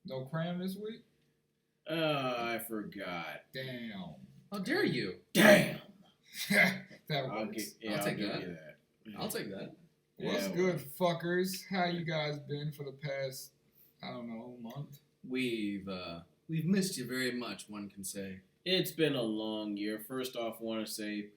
No cram this week? I forgot. Damn. How dare you? Damn. That I'll works. I'll take give that. you that. I'll take that. What's Yeah, good, fuckers? How you guys been for the past, I don't know, month? We've missed you very much, one can say. It's been a long year. First off, I want to say,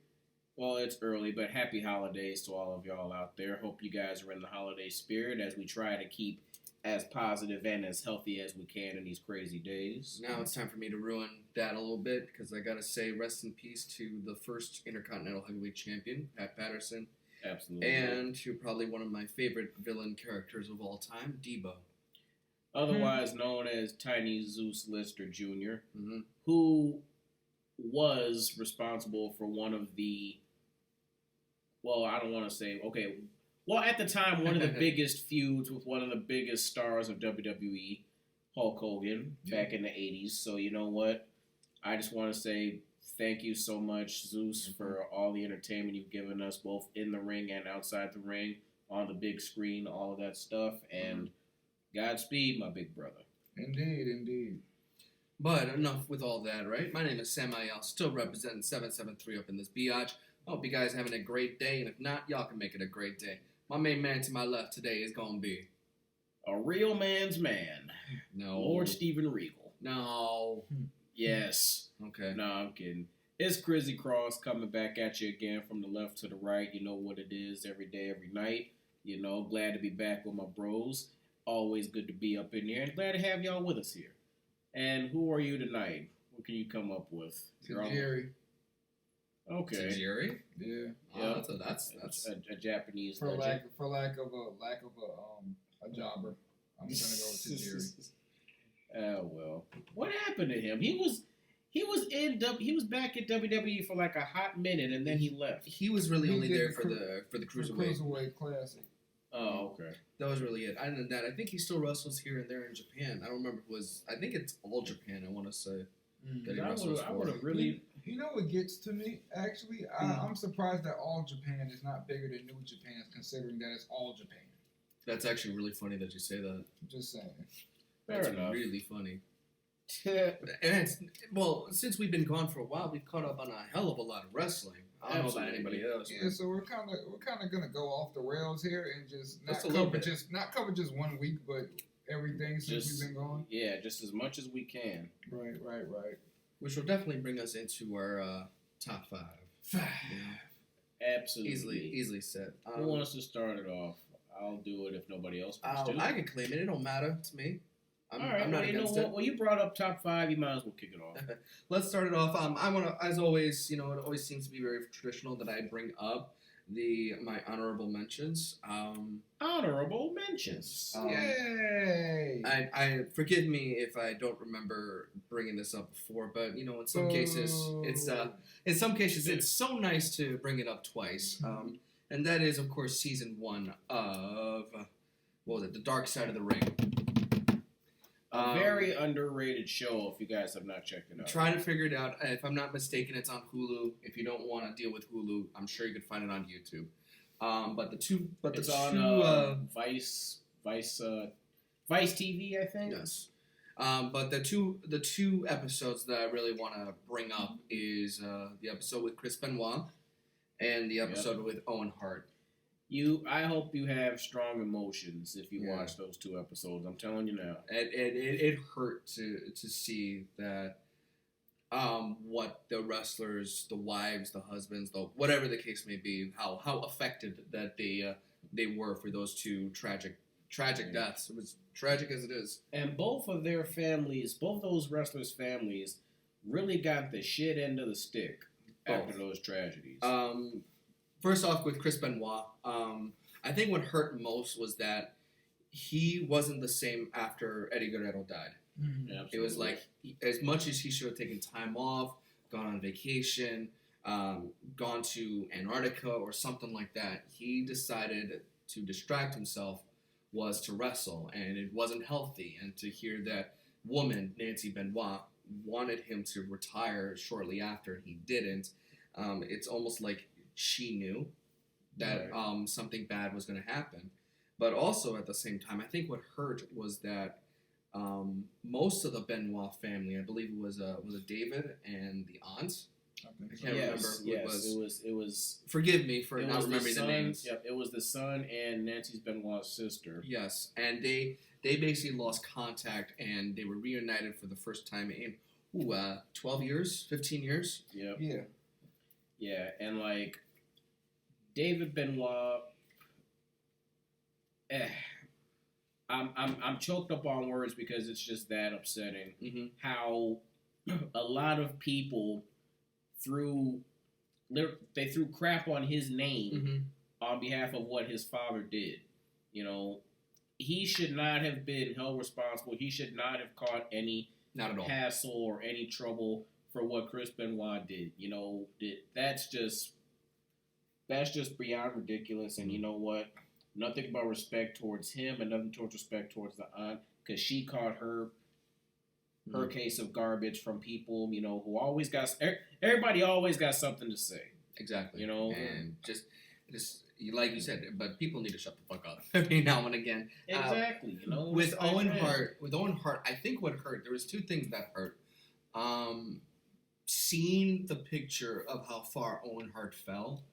well, it's early, but happy holidays to all of y'all out there. Hope you guys are in the holiday spirit as we try to keep as positive and as healthy as we can in these crazy days. Now it's time for me to ruin that a little bit because I gotta say rest in peace to the first Intercontinental Heavyweight Champion, Pat Patterson, Absolutely. and to probably one of my favorite villain characters of all time, Debo. Otherwise known as Tiny Zeus Lister Jr., Mm-hmm. who was responsible for one of the, well, I don't want to say, okay, well, at the time, one of the biggest feuds with one of the biggest stars of WWE, Hulk Hogan, back in the 80s. So, you know what? I just want to say thank you so much, Zeus, for all the entertainment you've given us, both in the ring and outside the ring, on the big screen, all of that stuff. And Godspeed, my big brother. Indeed, indeed. But enough with all that, right? My name is Samielle, still representing 773 up in this biatch. I hope you guys having a great day, and if not, y'all can make it a great day. My main man to my left today is going to be... A real man's man. No. Lord Steven Regal. No. Yes. Okay. No, I'm kidding. It's Crizzy Cross coming back at you again from the left to the right. You know what it is every day, every night. You know, glad to be back with my bros. Always good to be up in here, and glad to have y'all with us here. And who are you tonight? What can you come up with? Jerry. Okay. Tajiri? Yeah. Yeah. That's a Japanese For legend. lack of a jobber, I'm gonna go with Tajiri. Oh well. What happened to him? He was back at WWE for like a hot minute and then he left. He was really He only did there the for the For cruiserweight. Cruiserweight Classic. Oh, okay. That was really it. Other than that, I think he still wrestles here and there in Japan. I don't remember if it was. I think it's all Japan. I want to say that he wrestles I would for. have really. You know what gets to me? Actually, I'm surprised that All Japan is not bigger than New Japan, considering that it's All Japan. That's actually really funny that you say that. Just saying. Fair That's enough. really funny. And it's, well, since we've been gone for a while, we've caught up on a hell of a lot of wrestling. I don't know about anybody else. Yeah, so we're kind of gonna go off the rails here and just Just a little bit. not cover just 1 week, but everything since we've been gone. Yeah, just as much as we can. Right. Which will definitely bring us into our top five. Yeah. Absolutely. Easily said. Who wants to start it off? I'll do it if nobody else wants to. I can claim it. It don't matter to me. All right. I'm not against it. Well, you brought up top five. You might as well kick it off. Let's start it off. I want to, as always, it always seems to be very traditional that I bring up my honorable mentions. Honorable mentions. Yay! I forgive me if I don't remember bringing this up before, but in some cases it's so nice to bring it up twice. And that is, of course, season 1 of what was it? The Dark Side of the Ring. A very underrated show. If you guys have not checked it out, Try to figure it out. If I'm not mistaken, it's on Hulu. If you don't want to deal with Hulu, I'm sure you could find it on YouTube. It's on Vice TV, I think. Yes. But the two episodes that I really want to bring up is the episode with Chris Benoit and the episode with Owen Hart. I hope you have strong emotions if you watch those 2 episodes. I'm telling you now. It hurt to see that what the wrestlers, the wives, the husbands, whatever the case may be, how affected that they were for those 2 tragic deaths. It was tragic as it is. And both of their families, both those wrestlers' families, really got the shit end of the stick after those tragedies. First off, with Chris Benoit, I think what hurt most was that he wasn't the same after Eddie Guerrero died. Mm-hmm. It was like, as much as he should have taken time off, gone on vacation, gone to Antarctica or something like that, he decided to distract himself was to wrestle, and it wasn't healthy. And to hear that woman, Nancy Benoit, wanted him to retire shortly after, and he didn't, it's almost like she knew that something bad was going to happen. But also at the same time, I think what hurt was that Most of the Benoit family, I believe it was a David and the aunt. I think I so. can't remember who it yes, was. it was. Forgive me for It not was remembering the son, names. Yep, it was the son and Nancy's Benoit's sister. Yes, and they basically lost contact, and they were reunited for the first time in 12 years, 15 years. Yep. Yeah. Yeah, and like David Benoit, I'm choked up on words because it's just that upsetting. Mm-hmm. How a lot of people threw crap on his name Mm-hmm. on behalf of what his father did. You know, he should not have been held responsible. He should not have caught any Not at all. hassle or any trouble for what Chris Benoit did. You know, that's just beyond ridiculous. And you know what? Nothing but respect towards him and nothing towards respect towards the aunt, because she caught her case of garbage from people, you know, who always got everybody always got something to say. Exactly. You know, and just like you said, but people need to shut the fuck up every now and again. Exactly. You know, With Owen Hart, I think what hurt. There was two things that hurt. Seeing the picture of how far Owen Hart fell,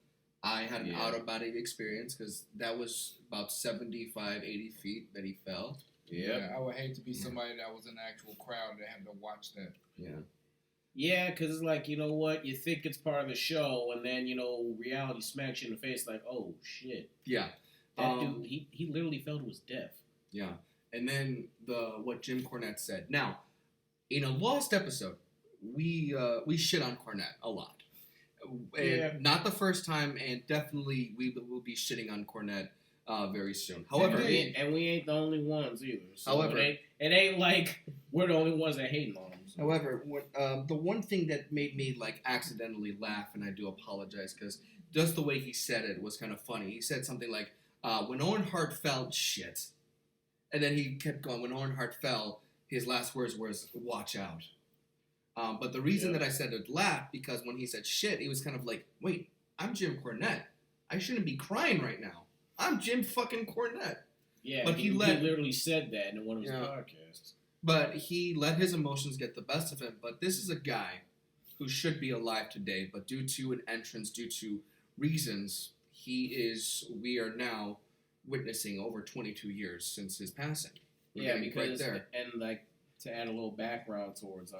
I had an out-of-body experience because that was about 75, 80 feet that he fell. Yeah, I would hate to be somebody that was in the actual crowd that had to watch that. Yeah. Yeah, because it's like, you know what, you think it's part of the show, and then, you know, reality smacks you in the face like, oh, shit. Yeah. That dude, he literally fell to his death. Yeah. And then what Jim Cornette said. Now, in a lost episode, we shit on Cornette a lot. And not the first time, and definitely we will be shitting on Cornette very soon. However, we ain't the only ones either. So however, it ain't like we're the only ones that hate on him. So. However, the one thing that made me like accidentally laugh, and I do apologize because just the way he said it was kind of funny. He said something like, "When Owen Hart fell, shit," and then he kept going. When Owen Hart fell, his last words was "watch out." But the reason that I said it laugh because when he said shit, he was kind of like, wait, I'm Jim Cornette. I shouldn't be crying right now. I'm Jim fucking Cornette. Yeah, but he literally said that in one of his podcasts. But he let his emotions get the best of him. But this is a guy who should be alive today, but due to an entrance, due to reasons, we are now witnessing over 22 years since his passing. Yeah, because, and like, to add a little background towards,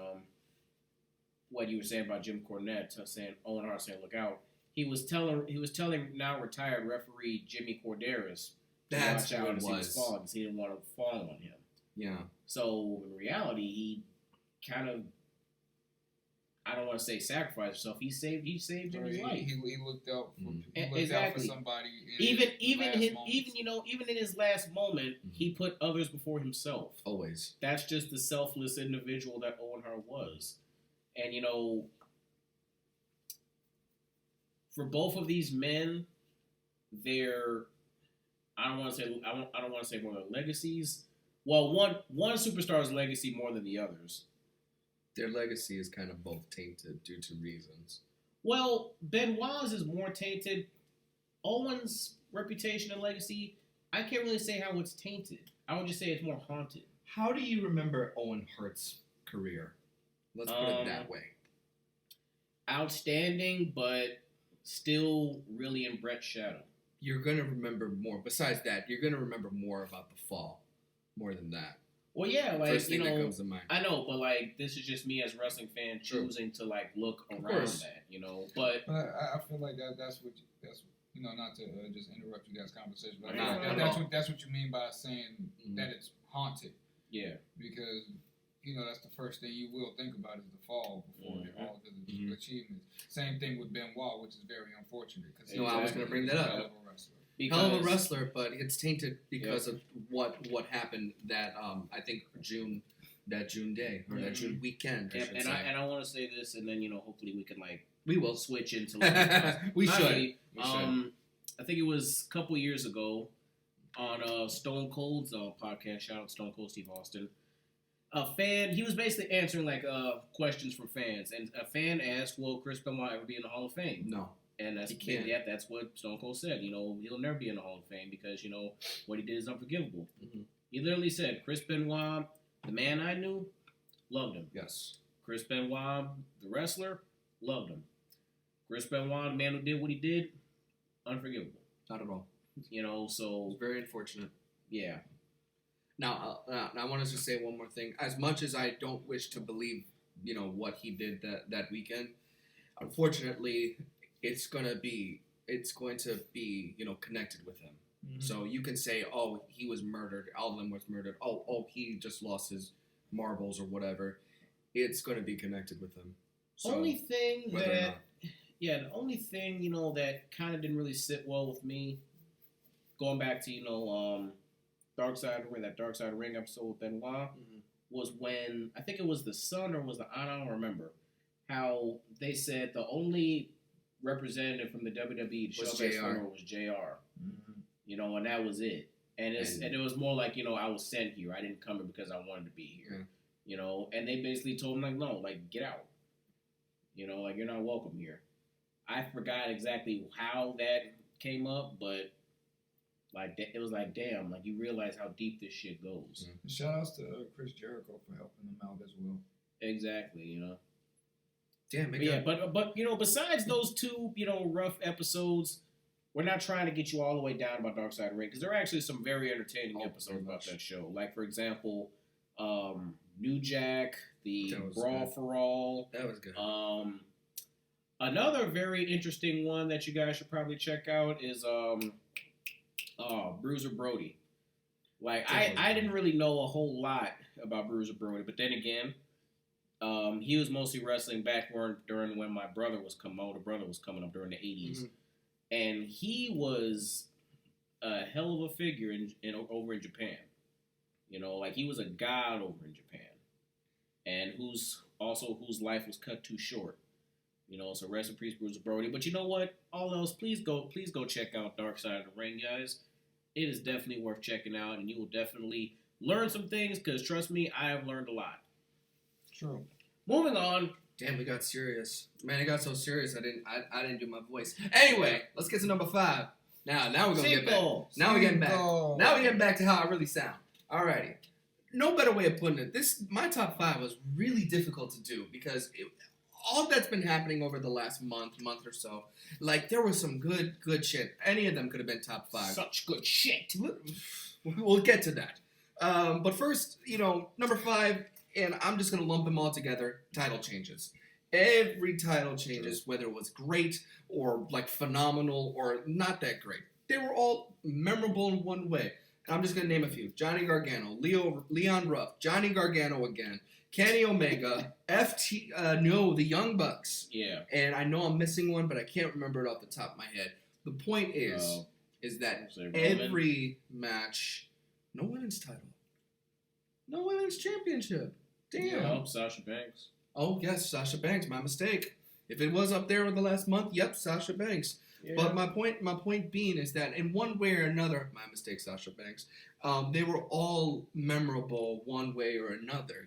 what you were saying about Jim Cornette, saying Owen Hart saying look out. He was telling now retired referee Jimmy Corderas to watch out as he was falling because he didn't want to fall on him. Yeah. So in reality, he kind of, I don't want to say sacrificed himself. He saved Jimmy's life. He looked out for Exactly. somebody. Even in his last moment, he put others before himself. Always. That's just the selfless individual that Owen Hart was. And, you know, for both of these men, I don't want to say more than legacies. Well, one superstar's legacy more than the others. Their legacy is kind of both tainted due to reasons. Well, Benoit's is more tainted. Owen's reputation and legacy, I can't really say how it's tainted. I would just say it's more haunted. How do you remember Owen Hart's career? Let's put it that way. Outstanding, but still really in Brett's shadow. You're going to remember more. Besides that, you're going to remember more about the fall. More than that. Well, yeah, like, First thing that comes to mind. I know, but, like, this is just me as a wrestling fan choosing to, like, look around that, you know, but I feel like that's what you know, not to just interrupt you guys' conversation, but that's what you mean by saying that it's haunted. Yeah. Because, you know, that's the first thing you will think about is the fall before all of the achievements. Same thing with Benoit, which is very unfortunate. No, I was going to bring that up. Hell of a wrestler, but it's tainted because of what happened that I think June day or that June weekend. I want to say this, and then hopefully we can we will switch into like, we should. I think it was a couple years ago on Stone Cold's podcast. Shout out Stone Cold Steve Austin. A fan, he was basically answering questions from fans, and a fan asked, "Will Chris Benoit ever be in the Hall of Fame?" No. And that's that's what Stone Cold said. He'll never be in the Hall of Fame because what he did is unforgivable. Mm-hmm. He literally said Chris Benoit the man I knew, loved him. Yes. Chris Benoit, the wrestler, loved him. Chris Benoit, the man who did what he did, unforgivable. Not at all. You know, so It's very unfortunate. yeah. Now, I want to just say one more thing. As much as I don't wish to believe, what he did that weekend, unfortunately, it's going to be connected with him. Mm-hmm. So you can say, oh, he was murdered. Alvin was murdered. Oh, he just lost his marbles or whatever. It's going to be connected with him. So, only thing whether or that, not. yeah, the only thing, that kind of didn't really sit well with me, going back to, Dark Side of the Ring, that Dark Side of the Ring episode with Benoit, was when, I think it was the Son or was the I don't remember, how they said the only representative from the WWE to Was show up JR. as Funeral was JR. And that was it. And it was more like, I was sent here. I didn't come here because I wanted to be here. And they basically told him, like, no, like, get out. Like, you're not welcome here. I forgot exactly how that came up, but like it was like, damn, like you realize how deep this shit goes. Shout outs to Chris Jericho for helping them out as well. Exactly, Damn, but besides those two, rough episodes, we're not trying to get you all the way down about Dark Side of the Ring because there are actually some very entertaining episodes about that show. Like for example, New Jack, the Brawl good. for All. That was good. Another very interesting one that you guys should probably check out is Bruiser Brody. Like I didn't really know a whole lot about Bruiser Brody, but then again, he was mostly wrestling back during when my older brother was coming up during the 80s, and he was a hell of a figure over in Japan. Like he was a god over in Japan, and whose life was cut too short. So rest in peace, Bruiser Brody. But you know what? All else, please go check out Dark Side of the Ring, guys. It is definitely worth checking out, and you will definitely learn some things. Because trust me, I have learned a lot. True. Moving on. Damn, we got serious. Man, it got so serious. I didn't do my voice. Anyway, let's get to number 5. Now we're gonna get back. Now we're getting back. Now we're getting back to how I really sound. Alrighty. No better way of putting it. My top 5 was really difficult to do because all that's been happening over the last month or so, like there was some good shit. Any of them could have been top 5. Such good shit. We'll get to that. But first, number 5, and I'm just gonna lump them all together. Title changes. Every title changes, whether it was great or like phenomenal or not that great, they were all memorable in one way. And I'm just gonna name a few: Johnny Gargano, Leon Ruff, Johnny Gargano again, Kenny Omega, the Young Bucks. Yeah. And I know I'm missing one, but I can't remember it off the top of my head. The point is that every match, no women's title, no women's championship. Damn. Yeah, Sasha Banks. Oh yes, Sasha Banks. My mistake. If it was up there with the last month, yep, Sasha Banks. Yeah. But my point being is that in one way or another, my mistake, Sasha Banks. They were all memorable one way or another.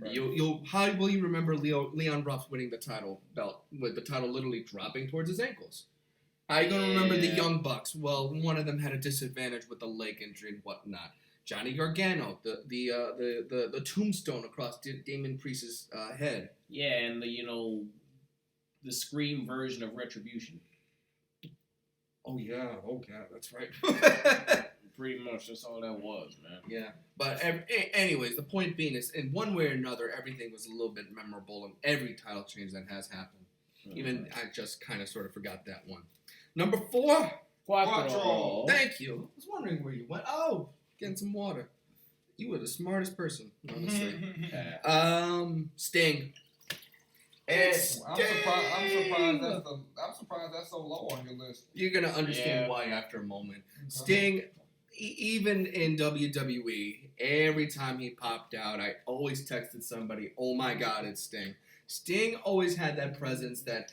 Right. How will you remember Leon Ruff winning the title belt with the title literally dropping towards his ankles? How are you gonna remember the Young Bucks? Well, one of them had a disadvantage with the leg injury and whatnot. Johnny Gargano, the tombstone across Damon Priest's head. Yeah, and the Scream version of Retribution. Oh yeah, that's right. Pretty much, that's all that was, man. Yeah, but anyways, the point being is, in one way or another, everything was a little bit memorable in every title change that has happened. Even I just kind of sort of forgot that one. Number 4. Quattro. Thank you. I was wondering where you went. Oh, getting some water. You were the smartest person, honestly. Sting. I'm surprised that's so low on your list. You're gonna understand why after a moment. Sting, even in WWE, every time he popped out, I always texted somebody, "Oh my God, it's Sting." Sting always had that presence that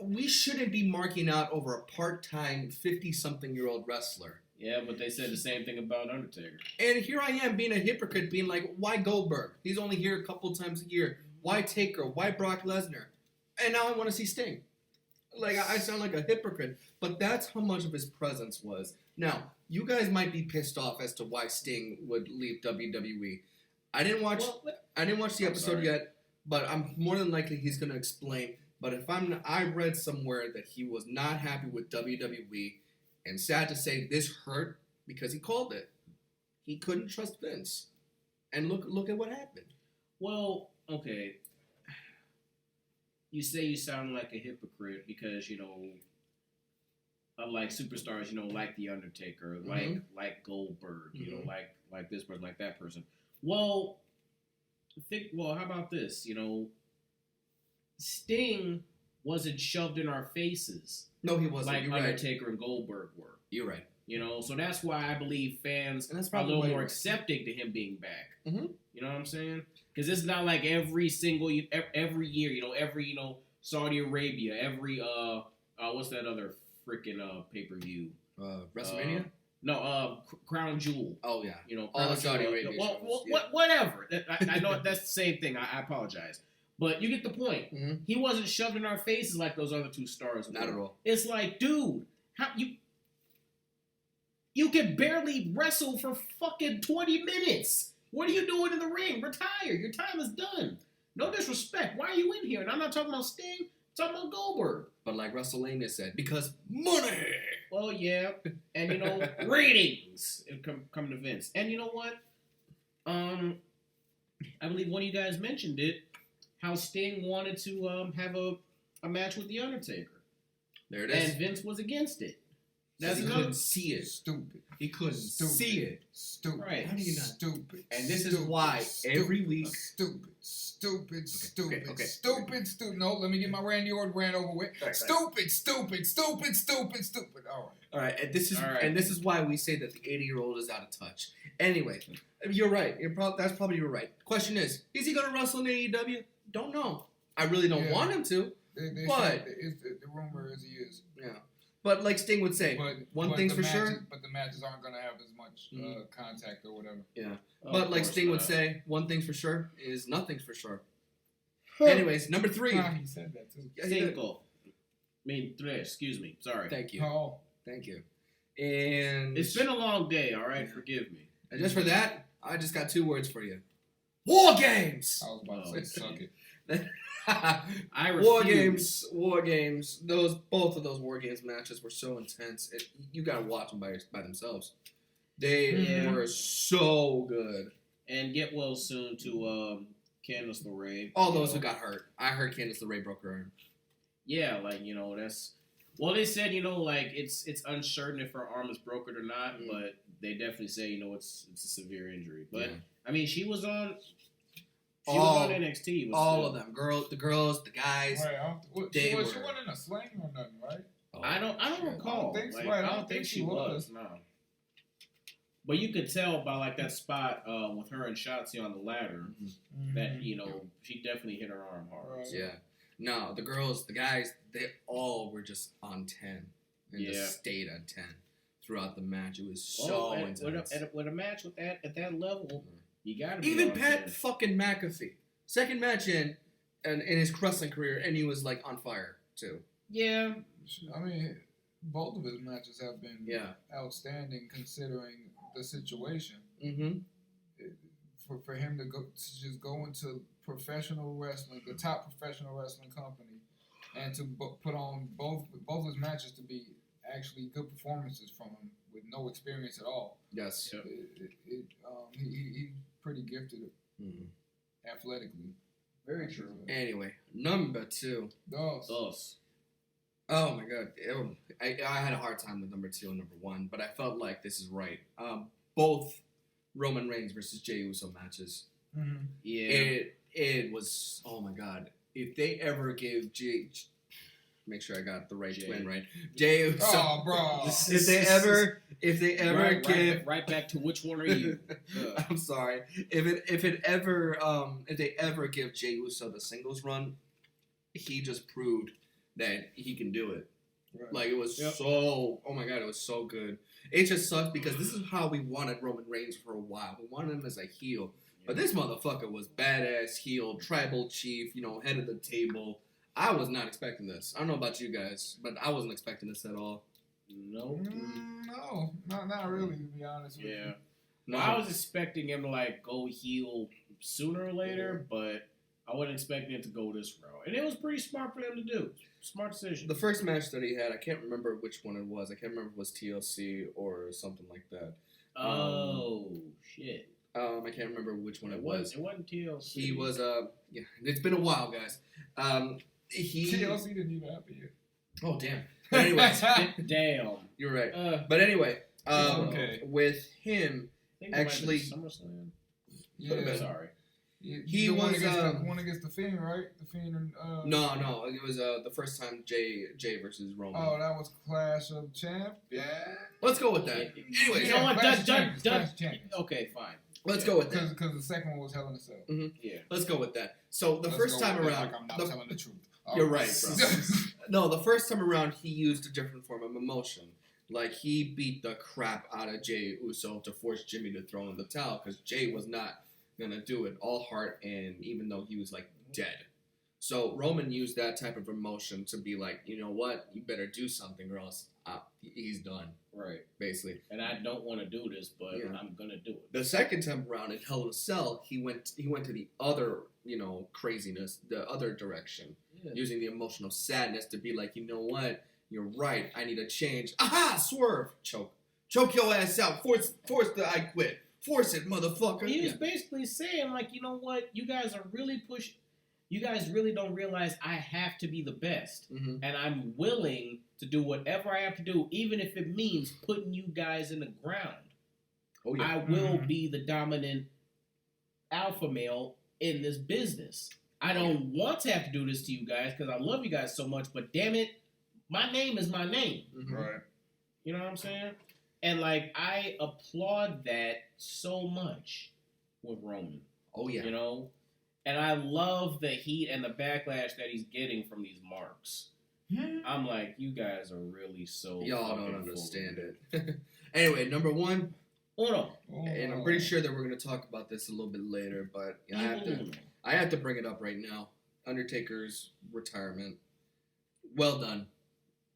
we shouldn't be marking out over a part-time 50-something-year-old wrestler. Yeah, but they said the same thing about Undertaker. And here I am being a hypocrite, being like, why Goldberg? He's only here a couple times a year. Why Taker? Why Brock Lesnar? And now I want to see Sting. Like, I sound like a hypocrite, but that's how much of his presence was. Now, you guys might be pissed off as to why Sting would leave WWE. I didn't watch the I'm episode sorry. yet, but I'm more than likely he's gonna explain. But I read somewhere that he was not happy with WWE, and sad to say, this hurt because he called it. He couldn't trust Vince, and look at what happened. Well, okay. You say you sound like a hypocrite because unlike superstars, like the Undertaker, like Goldberg, like this person, like that person. Well, how about this? Sting wasn't shoved in our faces No, he wasn't. like You're right. Undertaker and Goldberg were. You're right. So that's why I believe fans And that's are a probably little why more you're- accepting to him being back. Mhm. You know what I'm saying? Because it's not like every year, every Saudi Arabia, every what's that other freaking pay-per-view? WrestleMania. Crown Jewel. Oh yeah. Crown All the Saudi Jewel. Arabia Well, shows, whatever. I know that's the same thing. I apologize, but you get the point. Mhm. He wasn't shoved in our faces like those other two stars. Not were. at all. It's like, dude, how you can barely wrestle for fucking 20 minutes. What are you doing in the ring? Retire. Your time is done. No disrespect. Why are you in here? And I'm not talking about Sting. I'm talking about Goldberg. But like WrestleMania said, because money. Well, yeah. And, ratings come to Vince. And you know what? I believe one of you guys mentioned it, how Sting wanted to have a match with The Undertaker. There it is. And Vince was against it. That's he another- couldn't see it. Stupid. He couldn't see it. Stupid. Right. How do you not? Stupid. And this is why every week. Stupid. Okay. Stupid. No, let me get my Randy Orton rant over with. Right. Stupid. All All right, and this is All right. and this is why we say that the 80-year-old is out of touch. Anyway, you're right. That's probably you're right. Question is he going to wrestle in AEW? Don't know. I really don't want him to. But- the rumor is he is. Yeah. But like Sting would say, But thing's the for sure. matches- But the matches aren't going to have as much contact or whatever. But like Sting would say, one thing's for sure is nothing's for sure. Anyways, number 3. He said that too. Yeah, he did. Cinco. Tres. Excuse me. Sorry. Thank you. Oh, Thank you. And It's been a long day, all right? Forgive me. and just for that, I just got 2 words for you. War games. I was about to say suck it. I War refuse. games. Both of those war games matches were so intense. You gotta watch them by themselves. They Yeah. were so good. And get well soon to Candice LeRae. All those who got hurt. I heard Candice LeRae broke her arm. Yeah, that's. Well, they said it's uncertain if her arm is broken or not, but they definitely say it's a severe injury. But Yeah. I mean, she was on. She All- was on NXT. But All still. of them, the girls, the guys. She They wasn't were- in a sling or nothing, right? I don't recall. think so. I don't think she was. No. But you could tell by that spot with her and Shotzi on the ladder that she definitely hit her arm hard. Right. Yeah. No, the girls, the guys, they all were just on 10 and just stayed on 10 throughout the match. It was so intense. With a match at that level, you gotta be Even on Pat 10. fucking McAfee, second match in his wrestling career, and he was on fire too. Yeah. I mean, both of his matches have been Yeah. outstanding considering the situation. Mm-hmm. For him to just go into professional wrestling, the top professional wrestling company, and to put on both his matches to be actually good performances from him with no experience at all. Yes. Yep. He's pretty gifted Mm-hmm. athletically. Very true. Anyway, number 2. Us. Oh my god, I had a hard time with number 2 and number 1, but I felt like this is right. Both Roman Reigns versus Jey Uso matches. Mm-hmm. Yeah. It was, oh my god. If they ever give make sure I got the right twin right. Jey Uso. Oh, bro. If they ever give right back to which one are you? I'm sorry. If they ever give Jey Uso the singles run, he just proved that he can do it. Right. It was so, oh my god, it was so good. It just sucked because this is how we wanted Roman Reigns for a while. We wanted him as a heel. But this motherfucker was badass heel, tribal chief, head of the table. I was not expecting this. I don't know about you guys, but I wasn't expecting this at all. No. No, not really, to be honest with you. No, I was expecting him to like go heel sooner or later, but I wasn't expecting it to go this route. And it was pretty smart for them to do. Smart decision. the first match that he had, I can't remember which one it was. I can't remember if it was TLC or something like that. Oh shit! I can't remember which one it was. It wasn't TLC. He was yeah. It's been a while, guys. TLC didn't even happen yet. Oh damn. But anyways, Damn. you're right. But anyway, okay. with him, I think it might have been actually, SummerSlam. Yeah. Sorry. He was the one against the Fiend, right? The Fiend and no, it was the first time Jay versus Roman. Oh, that was Clash of Champions. Yeah. Let's go with that. Anyways, You know what? Clash of Champions. Okay, fine. let's go with that. Because the second one was Hell in a Cell. Yeah. Let's go with that. So the Let's first go time with that around, like I'm not telling the truth. you're right, bro. No, the first time around, he used a different form of emotion. Like, he beat the crap out of Jey Uso to force Jimmy to throw in the towel because Jey was not going to do it all heart, and even though he was, like, dead. So Roman used that type of emotion to be like, you know what? You better do something or else he's done, Right. basically. And I don't want to do this, but Yeah. I'm going to do it. The second time around in Hell in a Cell, he went to the other, craziness, the other direction. Yeah. Using the emotion of sadness to be like, you know what? You're right. I need a change. Aha! Swerve. Choke your ass out. Force the I quit. Force it, motherfucker. He was basically saying, like, you know what? You guys are really You guys really don't realize I have to be the best. Mm-hmm. And I'm willing to do whatever I have to do, even if it means putting you guys in the ground. Oh, yeah. I will be the dominant alpha male in this business. I don't want to have to do this to you guys because I love you guys so much, but damn it, my name is my name. Mm-hmm. Right. You know what I'm saying? And, like, I applaud that so much with Roman. Oh, yeah. You know? And I love the heat and the backlash that he's getting from these marks. I'm like, you guys are really so Y'all don't fucking understand full. it. Anyway, number one, Uno. and I'm pretty sure that we're going to talk about this a little bit later, but I have to bring it up right now. Undertaker's retirement. Well done.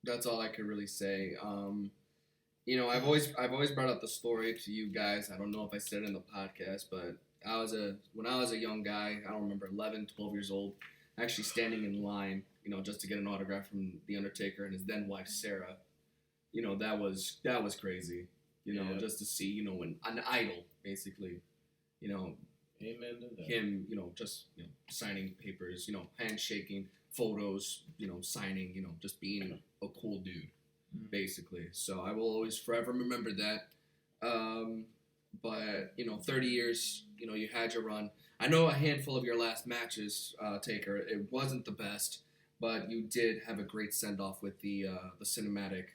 That's all I could really say. I've always brought up the story to you guys. I don't know if I said it in the podcast, but when I was a young guy, I don't remember, 11, 12 years old, actually standing in line, just to get an autograph from The Undertaker and his then wife, Sarah. That was crazy. Just to see, an idol, basically, Amen to that. him, just, signing papers, handshaking, photos, signing, just being a cool dude, basically. So I will always forever remember that. But, 30 years, you had your run. I know a handful of your last matches, Taker. It wasn't the best, but you did have a great send-off with the cinematic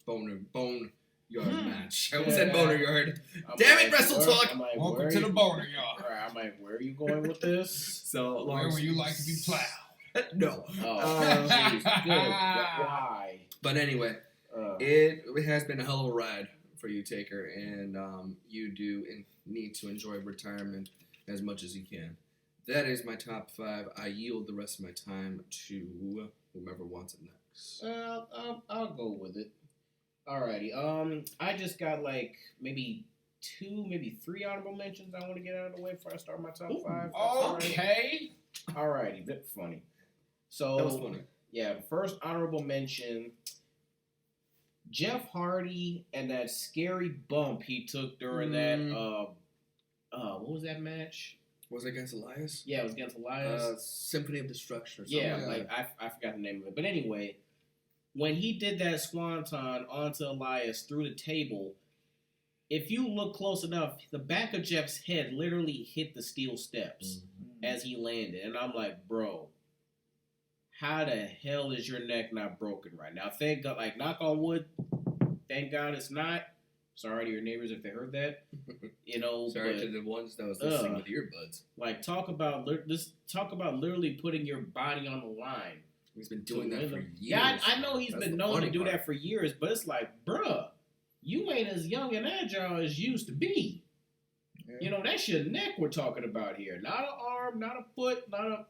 Boneyard match. I almost said Boneyard. Damn it, Wrestle Talk! Welcome to the Boner, y'all. I'm like, where are you going with this? So, Where would you like to be plowed? No. Oh, geez, good. Why? But anyway, it has been a hell of a ride for you, Taker, and you do need to enjoy retirement as much as you can. That is my top 5. I yield the rest of my time to whomever wants it next. I'll go with it. Alrighty. I just got like maybe 2, maybe 3 honorable mentions I want to get out of the way before I start my top 5. Okay. Alrighty, bit funny. So That was funny. Yeah, first honorable mention. Jeff Hardy and that scary bump he took during that what was that match? Was it against Elias? Yeah, it was against Elias. Symphony of Destruction or something. Yeah, like that. I forgot the name of it. But anyway, when he did that swanton onto Elias through the table, if you look close enough, the back of Jeff's head literally hit the steel steps as he landed. And I'm like, bro, how the hell is your neck not broken right now? Thank God, like, knock on wood, thank God it's not. Sorry to your neighbors if they heard that. Sorry to the ones that was listening with earbuds. Like, talk about literally putting your body on the line. He's been doing that for years. Yeah, I know he's been known to do that for years, but it's like, bruh, you ain't as young and agile as you used to be. Yeah. That's your neck we're talking about here. Not an arm, not a foot, not a...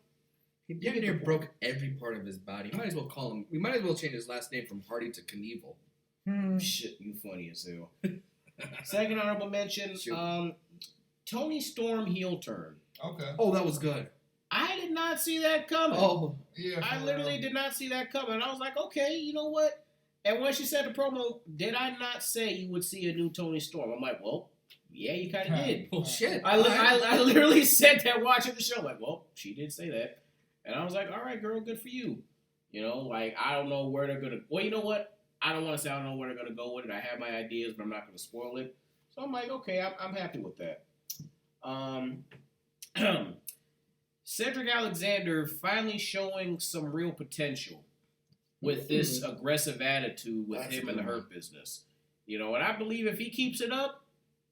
He damn near broke every part of his body. We might as well change his last name from Hardy to Knievel. Shit, you funny as hell. Second honorable mention, Shoot. Tony Storm heel turn. Okay. Oh, that was good. I did not see that coming. Oh, Yeah. I for literally real. did not see that coming. And I was like, okay, you know what? And when she said the promo, did I not say you would see a new Tony Storm? I'm like, well, yeah, you kind of did. well, shit. I literally said that watching the show. Like, well, she did say that. And I was like, all right, girl, good for you. You know, like, I don't know where they're going to... Well, you know what? I don't want to say I don't know where they're going to go with it. I have my ideas, but I'm not going to spoil it. So I'm like, okay, I'm happy with that. Cedric Alexander finally showing some real potential with this aggressive attitude with That's him a and the good one. Hurt Business. You know, and I believe if he keeps it up,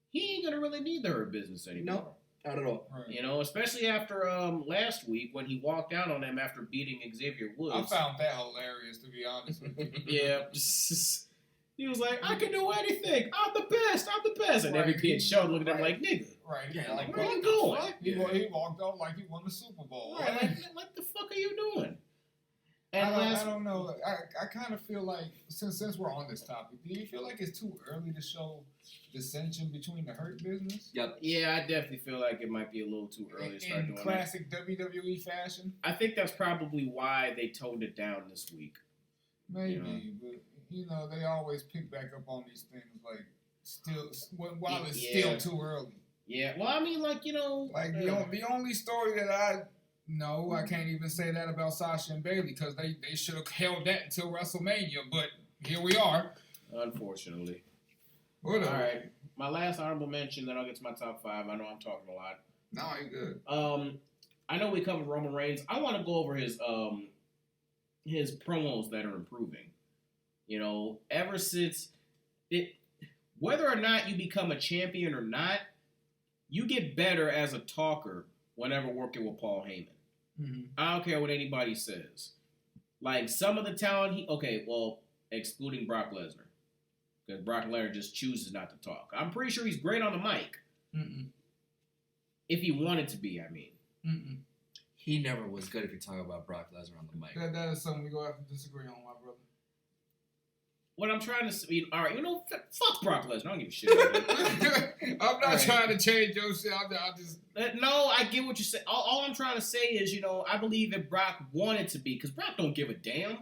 he ain't going to really need the Hurt Business anymore. No, not at all. Right. You know, especially after last week when he walked out on them after beating Xavier Woods. I found that hilarious, to be honest with you. Yeah. He was like, I can do anything. I'm the best. And Right. every kid showed looking at him Right. like, nigga. Right. Yeah, like, Where what you the going? fuck? He walked off like he won the Super Bowl. Right, like, what the fuck are you doing? I And don't, last I don't know. I kind of feel like since we're on this topic, do you feel like it's too early to show dissension between the Hurt Business? Yep. Yeah, I definitely feel like it might be a little too early to start In doing that. classic WWE fashion? I think that's probably why they toned it down this week. Maybe, but you know they always pick back up on these things like while it's Yeah. still too early. Yeah, well, I mean, like, you know... Like the only story that I know, I can't even say that about Sasha and Bailey because they should have held that until WrestleMania, but here we are. Unfortunately. Whatever. All right, my last honorable mention, then I'll get to my top 5. I know I'm talking a lot. No, you're good. I know we covered Roman Reigns. I want to go over his promos that are improving. You know, ever since whether or not you become a champion or not, you get better as a talker whenever working with Paul Heyman. Mm-hmm. I don't care what anybody says. Like some of the talent, excluding Brock Lesnar, because Brock Lesnar just chooses not to talk. I'm pretty sure he's great on the mic. Mm-mm. If he wanted to be, I mean. Mm-mm. He never was good if you talk about Brock Lesnar on the mic. That is something we're going to have to disagree on, my brother. What I'm trying to say, all right, you know, fuck Brock Lesnar. I don't give a shit about him. I'm not Right. trying to change your shit. I just... No, I get what you're saying. All I'm trying to say is, you know, I believe if Brock wanted to be, because Brock don't give a damn.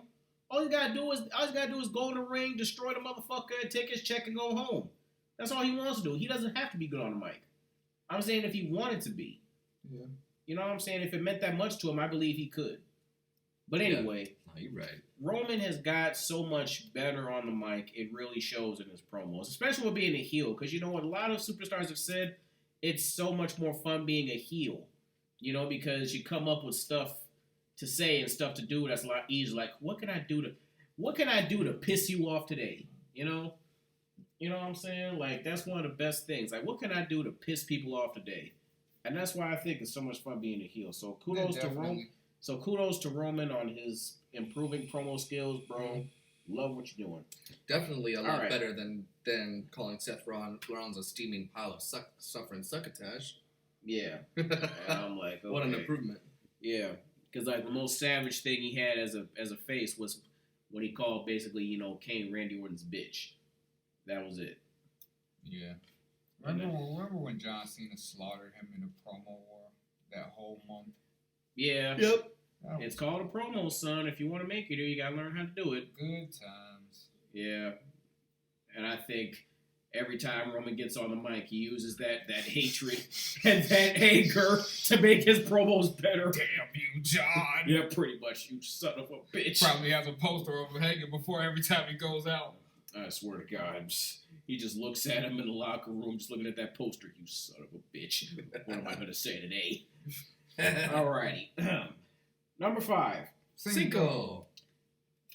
All he's gotta do is go in the ring, destroy the motherfucker, take his check, and go home. That's all he wants to do. He doesn't have to be good on the mic. I'm saying if he wanted to be. Yeah. You know what I'm saying? If it meant that much to him, I believe he could. But anyway, No, you're right. Roman has got so much better on the mic. It really shows in his promos, especially with being a heel. Because you know what? A lot of superstars have said it's so much more fun being a heel. You know, because you come up with stuff to say and stuff to do that's a lot easier. Like, what can I do to piss you off today? You know what I'm saying? Like, that's one of the best things. Like, what can I do to piss people off today? And that's why I think it's so much fun being a heel. So kudos to Roman. So kudos to Roman on his improving promo skills, bro. Love what you're doing. Definitely a lot right. better than calling Seth Rollins a steaming pile of suffering succotash. Yeah. And I'm like, okay. What an improvement. Yeah. Because like the most savage thing he had as a face was when he called basically, you know, Kane Randy Orton's bitch. That was it. Yeah. Remember when John Cena slaughtered him in a promo war that whole month? Yeah. Yep. It's called a promo, son. If you want to make it, you gotta learn how to do it. Good times. Yeah. And I think every time Roman gets on the mic, he uses that hatred and that anger to make his promos better. Damn you, John. Yeah, pretty much, you son of a bitch. Probably has a poster of him hanging before every time he goes out. I swear to God. He just looks at him in the locker room, just looking at that poster. You son of a bitch. What am I going to say today? Alrighty. Number 5. Cinco.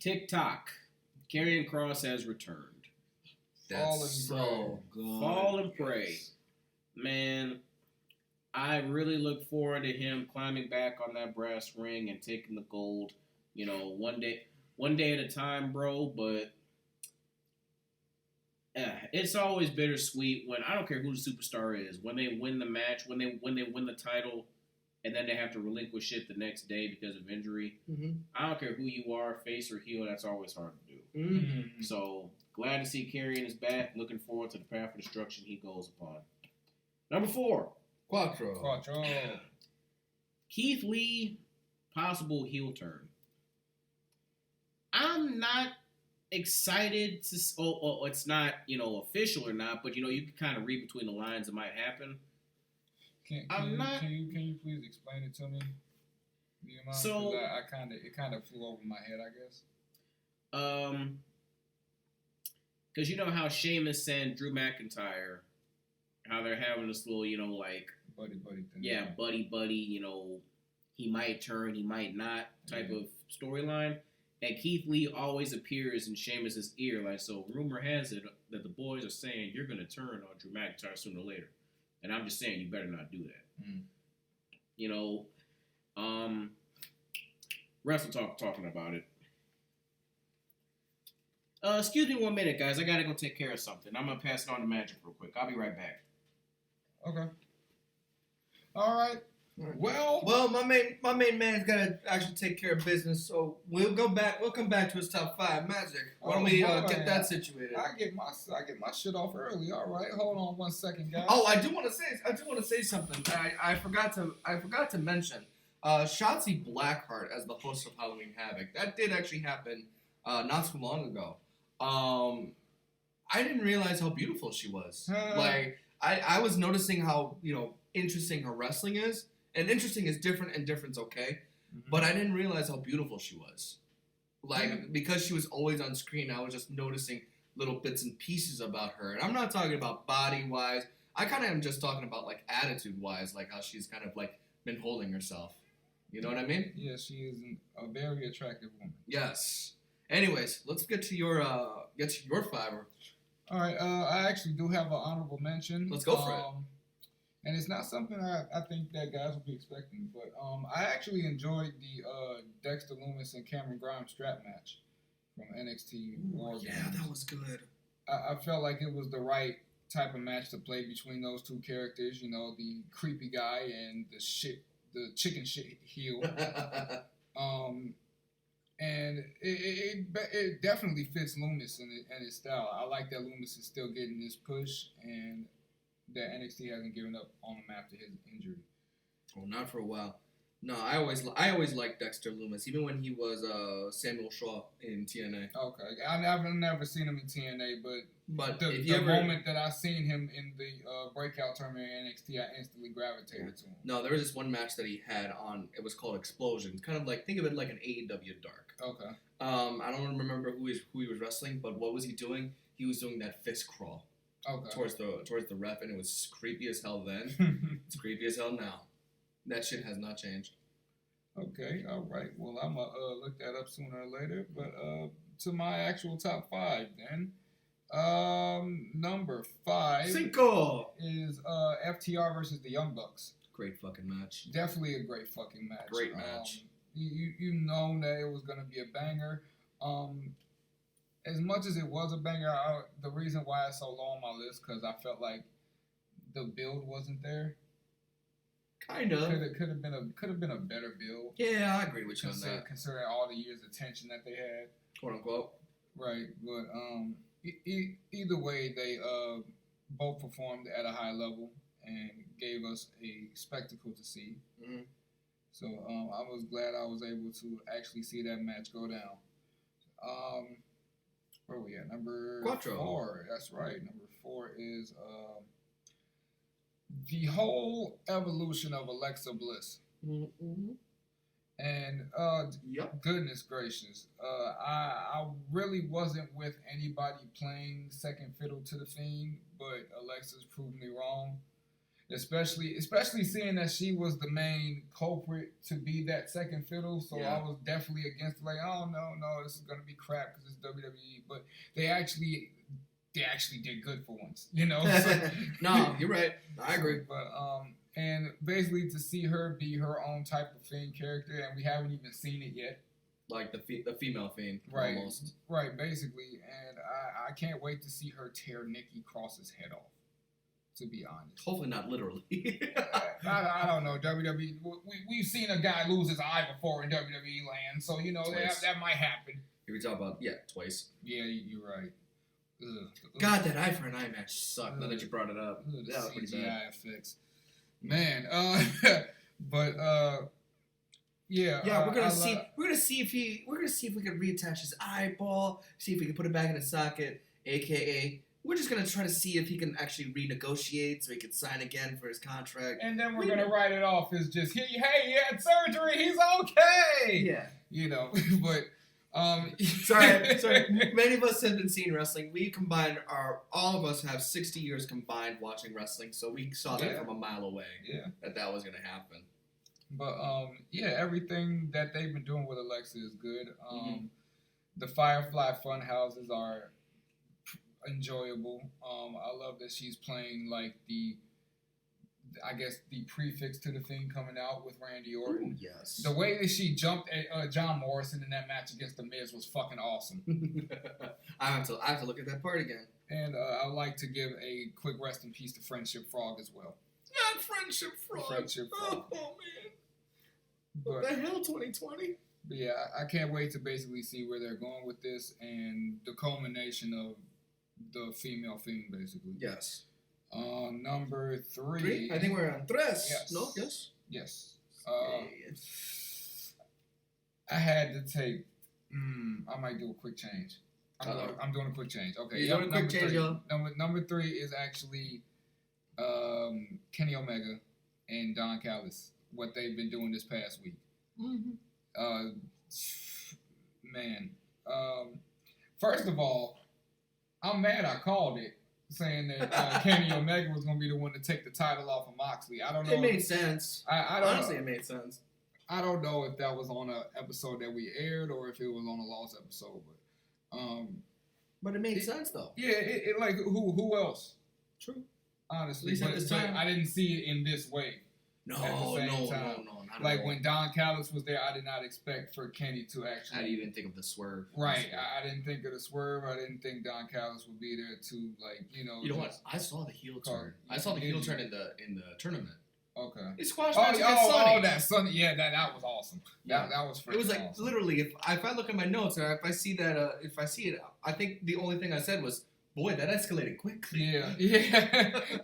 TikTok. Karrion Kross has returned. That's so good. Fall and pray. Man, I really look forward to him climbing back on that brass ring and taking the gold. You know, one day at a time, bro, but it's always bittersweet when I don't care who the superstar is, when they win the match, when they win the title, and then they have to relinquish it the next day because of injury. Mm-hmm. I don't care who you are, face or heel, that's always hard to do. Mm-hmm. So Glad to see Karrion is back. Looking forward to the path of destruction he goes upon. Number 4. Quattro. Keith Lee, possible heel turn. I'm not excited to. It's not official or not, but you can kind of read between the lines. It might happen. Can you please explain it to me? Do you mind? So it kind of flew over my head, I guess. Because you know how Sheamus and Drew McIntyre, how they're having this little buddy thing. Yeah, buddy. He might turn, he might not type of storyline. And Keith Lee always appears in Sheamus' ear, so rumor has it that the boys are saying you're gonna turn on Drew McIntyre sooner or later. And I'm just saying you better not do that. Wrestle Talk talking about it. Excuse me 1 minute, guys. I gotta go take care of something. I'm gonna pass it on to Magikk real quick. I'll be right back. Okay. All right. Well, my main man's gotta actually take care of business, so we'll come back to his top 5. Magikk. Why don't we get that situated? I get my shit off early. All right, hold on 1 second, guys. Oh, I do want to say something. I forgot to mention. Shotzi Blackheart as the host of Halloween Havoc. That did actually happen not so long ago. I didn't realize how beautiful she was. I was noticing how interesting her wrestling is. And interesting is different, and different's okay. Mm-hmm. But I didn't realize how beautiful she was. Because she was always on screen, I was just noticing little bits and pieces about her. And I'm not talking about body-wise. I kind of am just talking about, attitude-wise, how she's kind of, been holding herself. You know what I mean? Yeah, she is a very attractive woman. Yes. Anyways, let's get to your 5. All right, I actually do have an honorable mention. Let's go for it. And it's not something I think that guys will be expecting, but I actually enjoyed the Dexter Lumis and Cameron Grimes strap match from NXT. Yeah, that was good. I felt like it was the right type of match to play between those two characters. The creepy guy and the chicken shit heel. And it definitely fits Lumis and his style. I like that Lumis is still getting this push and that NXT hasn't given up on him after his injury. Oh, not for a while. No, I always liked Dexter Lumis, even when he was Samuel Shaw in TNA. Okay, I've never seen him in TNA, but the moment that I seen him in the breakout tournament in NXT, I instantly gravitated to him. No, there was this one match that he had on. It was called Explosion. Kind of think of it like an AEW Dark. Okay. I don't remember who he was wrestling, but what was he doing? He was doing that fist crawl. Okay. Towards the ref, and it was creepy as hell then. It's creepy as hell now. That shit has not changed. Okay, all right. Well, I'm going to look that up sooner or later. But to my actual top 5 then. Number 5 Cinco is FTR versus the Young Bucks. Great fucking match. Definitely a great fucking match. Great match. You know that it was going to be a banger. As much as it was a banger, the reason why it's so low on my list because I felt like the build wasn't there. Kind of. Could have been a better build. Yeah, I agree with you on that. Considering all the years of tension that they had, quote unquote. Right, but either way, they both performed at a high level and gave us a spectacle to see. Mm-hmm. So I was glad I was able to actually see that match go down. Where are we at? Number 4. That's right. Number 4 is the whole evolution of Alexa Bliss. Mm-hmm. And goodness gracious, I really wasn't with anybody playing second fiddle to the Fiend, but Alexa's proved me wrong. Especially seeing that she was the main culprit to be that second fiddle, so I was definitely against it. Oh no, this is gonna be crap because it's WWE. But they actually did good for once, So, no, you're right. I agree. But and basically to see her be her own type of Fiend character, and we haven't even seen it yet. Like the female Fiend, right? Almost. Right, basically, and I can't wait to see her tear Nikki Cross's head off. To be honest. Hopefully not literally. I don't know. WWE, we've seen a guy lose his eye before in WWE land, so, that might happen. You were talking about, twice. Yeah, you're right. God, that eye for an eye match sucked. Now that you brought it up, The that was pretty CGI bad. effects, man. But yeah. Yeah, we're gonna see. We're gonna see if we can reattach his eyeball. See if we can put it back in the socket. AKA, we're just gonna try to see if he can actually renegotiate so he can sign again for his contract. And then we're gonna write it off as just hey, he had surgery, he's okay. Yeah, but sorry. Many of us have been seeing wrestling. We combined all of us have 60 years combined watching wrestling, so we saw that from a mile away. Yeah, that was gonna happen. But everything that they've been doing with Alexa is good. The Firefly Fun Houses are enjoyable. I love that she's playing like the prefix to the thing coming out with Randy Orton. Ooh, yes. The way that she jumped at John Morrison in that match against The Miz was fucking awesome. I have to look at that part again. And I'd like to give a quick rest in peace to Friendship Frog as well. Not Friendship Frog. Friendship Frog. Oh man. What the hell, 2020? But yeah, I can't wait to basically see where they're going with this and the culmination of the female theme, basically. Yes. Number three. I think we're on tres. Yes. No? Yes? Yes. I had to take. I might do a quick change. I'm doing a quick change. Okay. You're doing a quick change, y'all. Number 3 is actually Kenny Omega and Don Callis. What they've been doing this past week. Man. First of all, I'm mad I called it, saying that Kenny Omega was going to be the one to take the title off of Moxley. I don't know. It made sense. Honestly, it made sense. I don't know if that was on an episode that we aired or if it was on a lost episode, but it made sense though. Yeah, it like who else? True. Honestly, at least at this time, I didn't see it in this way. No. Like when Don Callis was there, I did not expect for Kenny to actually. I didn't even think of the swerve. Right, I didn't think of the swerve. I didn't think Don Callis would be there to You know what? I saw the heel turn. I saw the Did heel you? turn in the tournament. Okay. He squashed match against Sonny. That Sonny. Yeah, that was awesome. That was freaking It was like awesome. literally if I look at my notes or if I see it, I think the only thing I said was, "Boy, that escalated quickly." Yeah.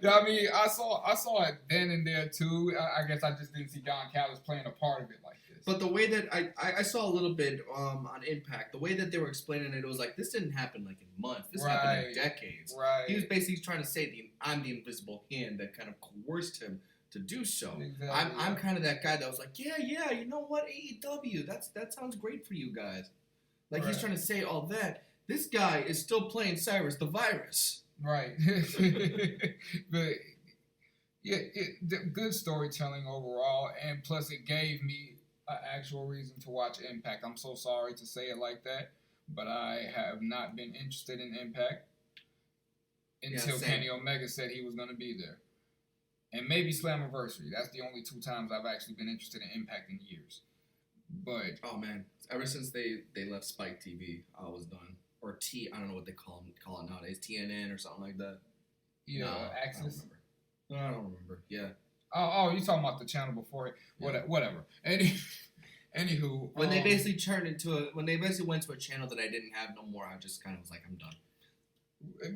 I mean, I saw it then and there too. I guess I just didn't see Don Callis playing a part of it like this. But the way that I saw a little bit on Impact, the way that they were explaining it, it was like this didn't happen like in months. This happened in decades. Right. He was basically trying to say I'm the invisible hand that kind of coerced him to do so. Exactly. I'm kind of that guy that was like, yeah, you know what, AEW, that sounds great for you guys. Like he's trying to say all that. This guy is still playing Cyrus the Virus. Right. But yeah, good storytelling overall, and plus it gave me an actual reason to watch Impact. I'm so sorry to say it like that, but I have not been interested in Impact until Kenny Omega said he was going to be there. And maybe Slammiversary. That's the only 2 times I've actually been interested in Impact in years. But oh man, ever since they left Spike TV, I was done. Or I don't know what they call it nowadays, TNN or something like that. Yeah, Access. I don't remember. Yeah. Oh, you talking about the channel before it? Yeah. Whatever. Anywho, when they basically went to a channel that I didn't have no more, I just kind of was like, I'm done.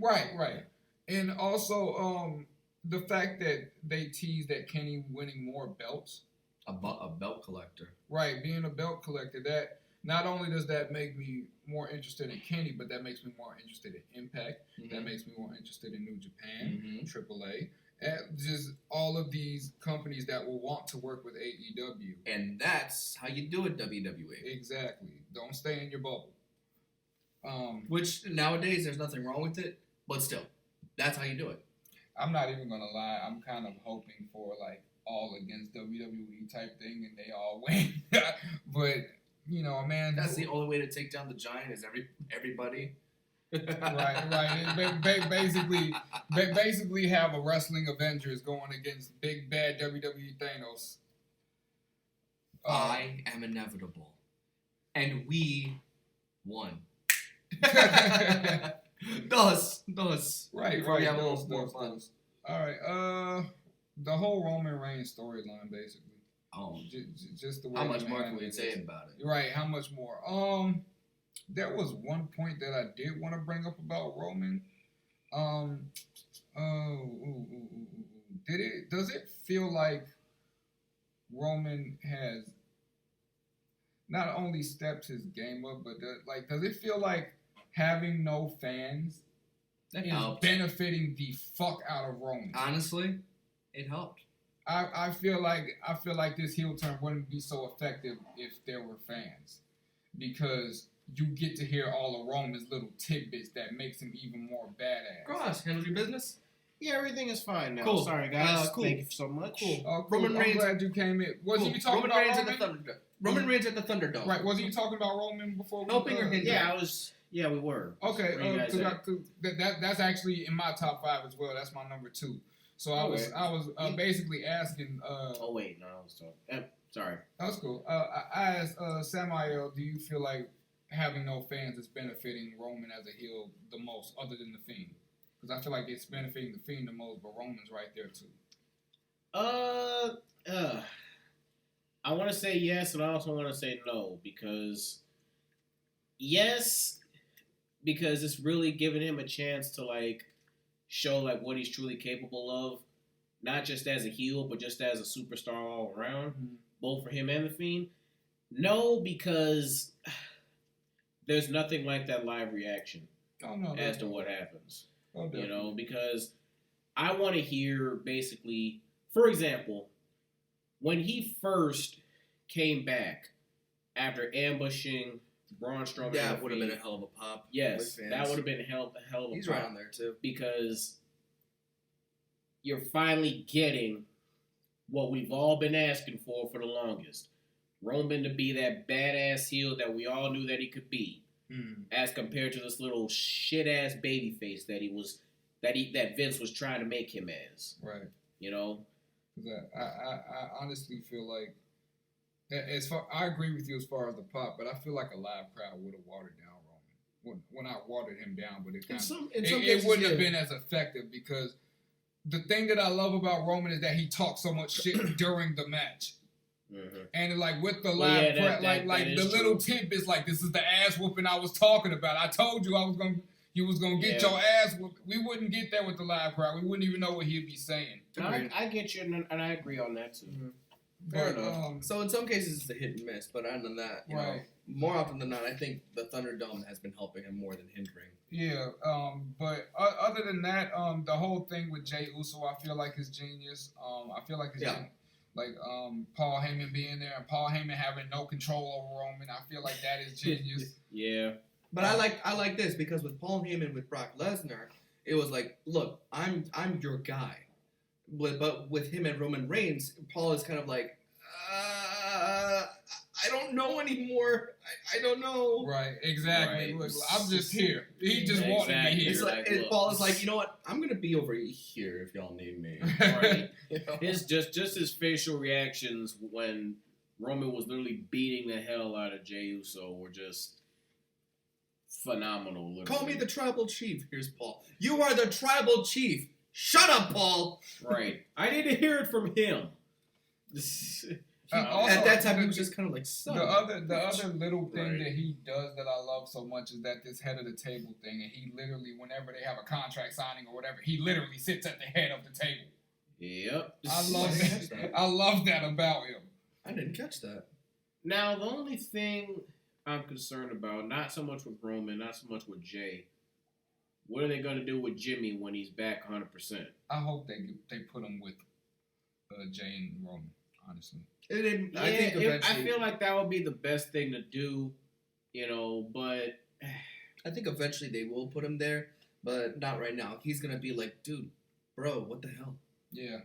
Right. And also, the fact that they teased that Kenny winning more belts. A belt collector. Right, being a belt collector. That not only does that make me more interested in Kenny, but that makes me more interested in Impact. Mm-hmm. That makes me more interested in New Japan, AAA, and just all of these companies that will want to work with AEW. And that's how you do it, WWE. Exactly. Don't stay in your bubble. Which nowadays there's nothing wrong with it, but still, that's how you do it. I'm not even gonna lie. I'm kind of hoping for like all against WWE type thing, and they all win. But man, that's the only way to take down the Giant is everybody. Right. Basically, have a wrestling Avengers going against big bad WWE Thanos. I am inevitable, and we won. Dos. Right. We have a little more fun. All right. The whole Roman Reigns storyline, basically. Just the way. How much more can we say about it? Right. How much more? There was one point that I did want to bring up about Roman, Does it feel like Roman has not only stepped his game up, but does it feel like having no fans That is helped. benefiting the fuck out of Roman? Honestly, it helped. I feel like this heel turn wouldn't be so effective if there were fans, because you get to hear all of Roman's little tidbits that makes him even more badass. Cross, handle your business. Yeah, everything is fine now. Cool. Sorry, guys. Cool. Thank you so much. Cool. Oh, cool. Roman I'm Reigns- glad you came in. Was you talking Roman about Reigns Roman? at the Thunderdome. Roman Reigns at the Thunderdome. Right. Wasn't you talking about Roman before? Helping or hindering? Yeah, I was. Yeah, we were. Okay. Where you guys at? That's actually in my top 5 as well. That's my number 2. So I was basically asking. Oh wait, no, I was talking. Sorry. That's cool. I asked Samielle, do you feel like having no fans is benefiting Roman as a heel the most, other than the Fiend? Because I feel like it's benefiting the Fiend the most, but Roman's right there too. I want to say yes, and I also want to say no, because yes, because it's really giving him a chance to like show like what he's truly capable of, not just as a heel, but just as a superstar all around, both for him and the Fiend. No, because there's nothing like that live reaction as to what happens. You know, because I want to hear basically, for example, when he first came back after ambushing Braun Strowman, That would have been a hell of a pop. Yes, that would have been a hell of a He's pop. right on there too. Because you're finally getting what we've all been asking for the longest. Roman to be that badass heel that we all knew that he could be, as compared to this little shit ass baby face that that Vince was trying to make him as. Right. You know. I honestly feel like, I agree with you as far as the pop, but I feel like a live crowd would have watered down Roman. Well, not watered him down, but it wouldn't have been as effective, because the thing that I love about Roman is that he talks so much shit during the match. Mm-hmm. And like with the live crowd, like the little tidbits, like, this is the ass whooping I was talking about. I told you you was gonna get your ass whooped. We wouldn't get that with the live crowd. We wouldn't even know what he'd be saying. I get you, and I agree on that too. Mm-hmm. Fair enough. So in some cases it's a hit and miss, but other than that, you know, more often than not, I think the Thunderdome has been helping him more than hindering. Yeah, but other than that, the whole thing with Jey Uso, I feel like is genius. I feel like it's like Paul Heyman being there and Paul Heyman having no control over Roman. I feel like that is genius. Yeah. But I like this, because with Paul Heyman with Brock Lesnar, it was like, look, I'm your guy. But with him and Roman Reigns, Paul is kind of like, I don't know anymore. I don't know. Right, exactly. Right. Look, I'm just here. He just wanted me here. It's like, look, Paul is like, you know what? I'm gonna be over here if y'all need me. Right. You know? It's just his facial reactions when Roman was literally beating the hell out of Jey Uso were just phenomenal. Literally. Call me the tribal chief. Here's Paul. You are the tribal chief. Shut up, Paul. Right. I need to hear it from him. Also, at that time, he was just kind of like, son. The other little thing Right. that he does that I love so much is that this head of the table thing, and he literally, whenever they have a contract signing or whatever, he literally sits at the head of the table. Yep. I love that. I love that about him. I didn't catch that. Now, the only thing I'm concerned about, not so much with Roman, not so much with Jay, what are they going to do with Jimmy when he's back 100%? I hope they put him with Jay and Roman, honestly. I think eventually, I feel like that would be the best thing to do, you know, but I think eventually they will put him there, but not right now. He's going to be like, dude, bro, what the hell? Yeah.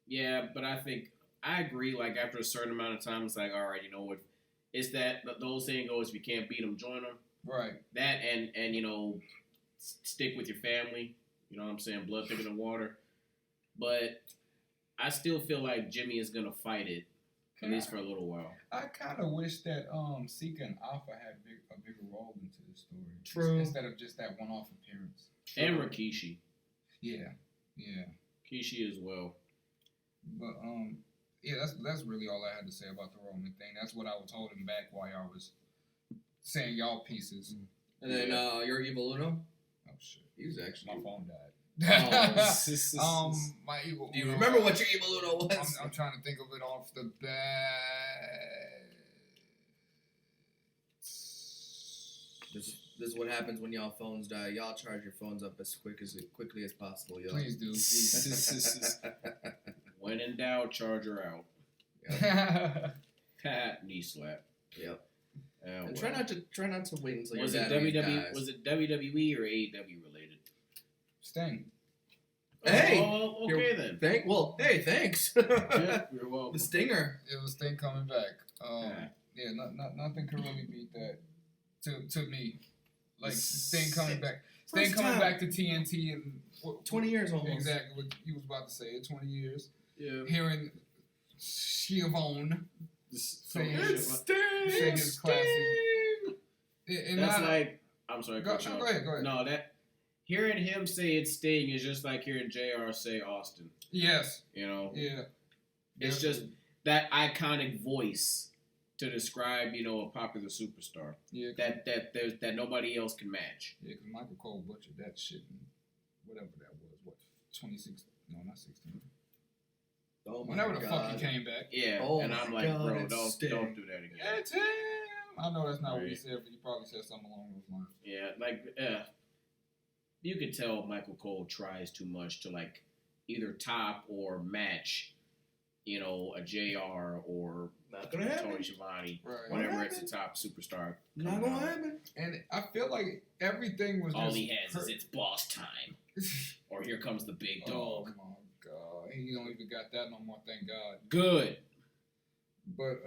Yeah, but I think, I agree, like, after a certain amount of time, it's like, all right, you know what, it's that, the whole saying goes, if you can't beat them, join them. Right. That, and you know, stick with your family, you know what I'm saying, blood thicker than water. But I still feel like Jimmy is going to fight it, at least for a little while. I kind of wish that Sika and Alpha had a bigger role into the story. True. Instead of just that one-off appearance. True. And Rikishi. Yeah. Kishi as well. But yeah, that's really all I had to say about the Roman thing. That's what I was holding back while y'all was saying y'all pieces. And then your Evil Uno? Oh shit. He was actually. My phone died. My evil. Do you remember what your evil Uno was? I'm trying to think of it off the bat. This is what happens when y'all phones die. Y'all charge your phones up as quickly as possible, y'all. Please do. Please. When in doubt, charge her out. Yep. Knee slap. Yep. And try not to wait until was your it battery WWE? dies. Was it WWE or AEW related? Sting. Hey. Oh, okay then. Thanks. Yeah, you're welcome. The stinger. It was Sting coming back. Yeah, nothing can really beat that to me. Like Sting coming back. Sting coming back to TNT in 20 years almost. Exactly what you was about to say. 20 years. Yeah. Hearing Siobhan say his Sting. classic. And That's not, like I'm sorry. go ahead. No, that hearing him say it's Sting is just like hearing JR say Austin. Yes. You know. Yeah. It's just that iconic voice to describe, a popular superstar. Yeah. That nobody else can match. Yeah, because Michael Cole butchered that shit in whatever that was. What, 2016? No, not 16. Oh my Whenever the God. fuck he came back. Yeah, Oh and I'm my like, God, bro, it's don't do that again. It's him. I know that's not what he Right. said, but he probably said something along those lines. Yeah, you could tell Michael Cole tries too much to like either top or match, a JR or Not gonna happen. Tony Schiavone. Right. Whenever it's a top superstar. Not coming gonna out. happen. And I feel like everything was All just he has is it's boss time. Or here comes the big Oh dog. my God. He don't even got that no more, thank God. Good. But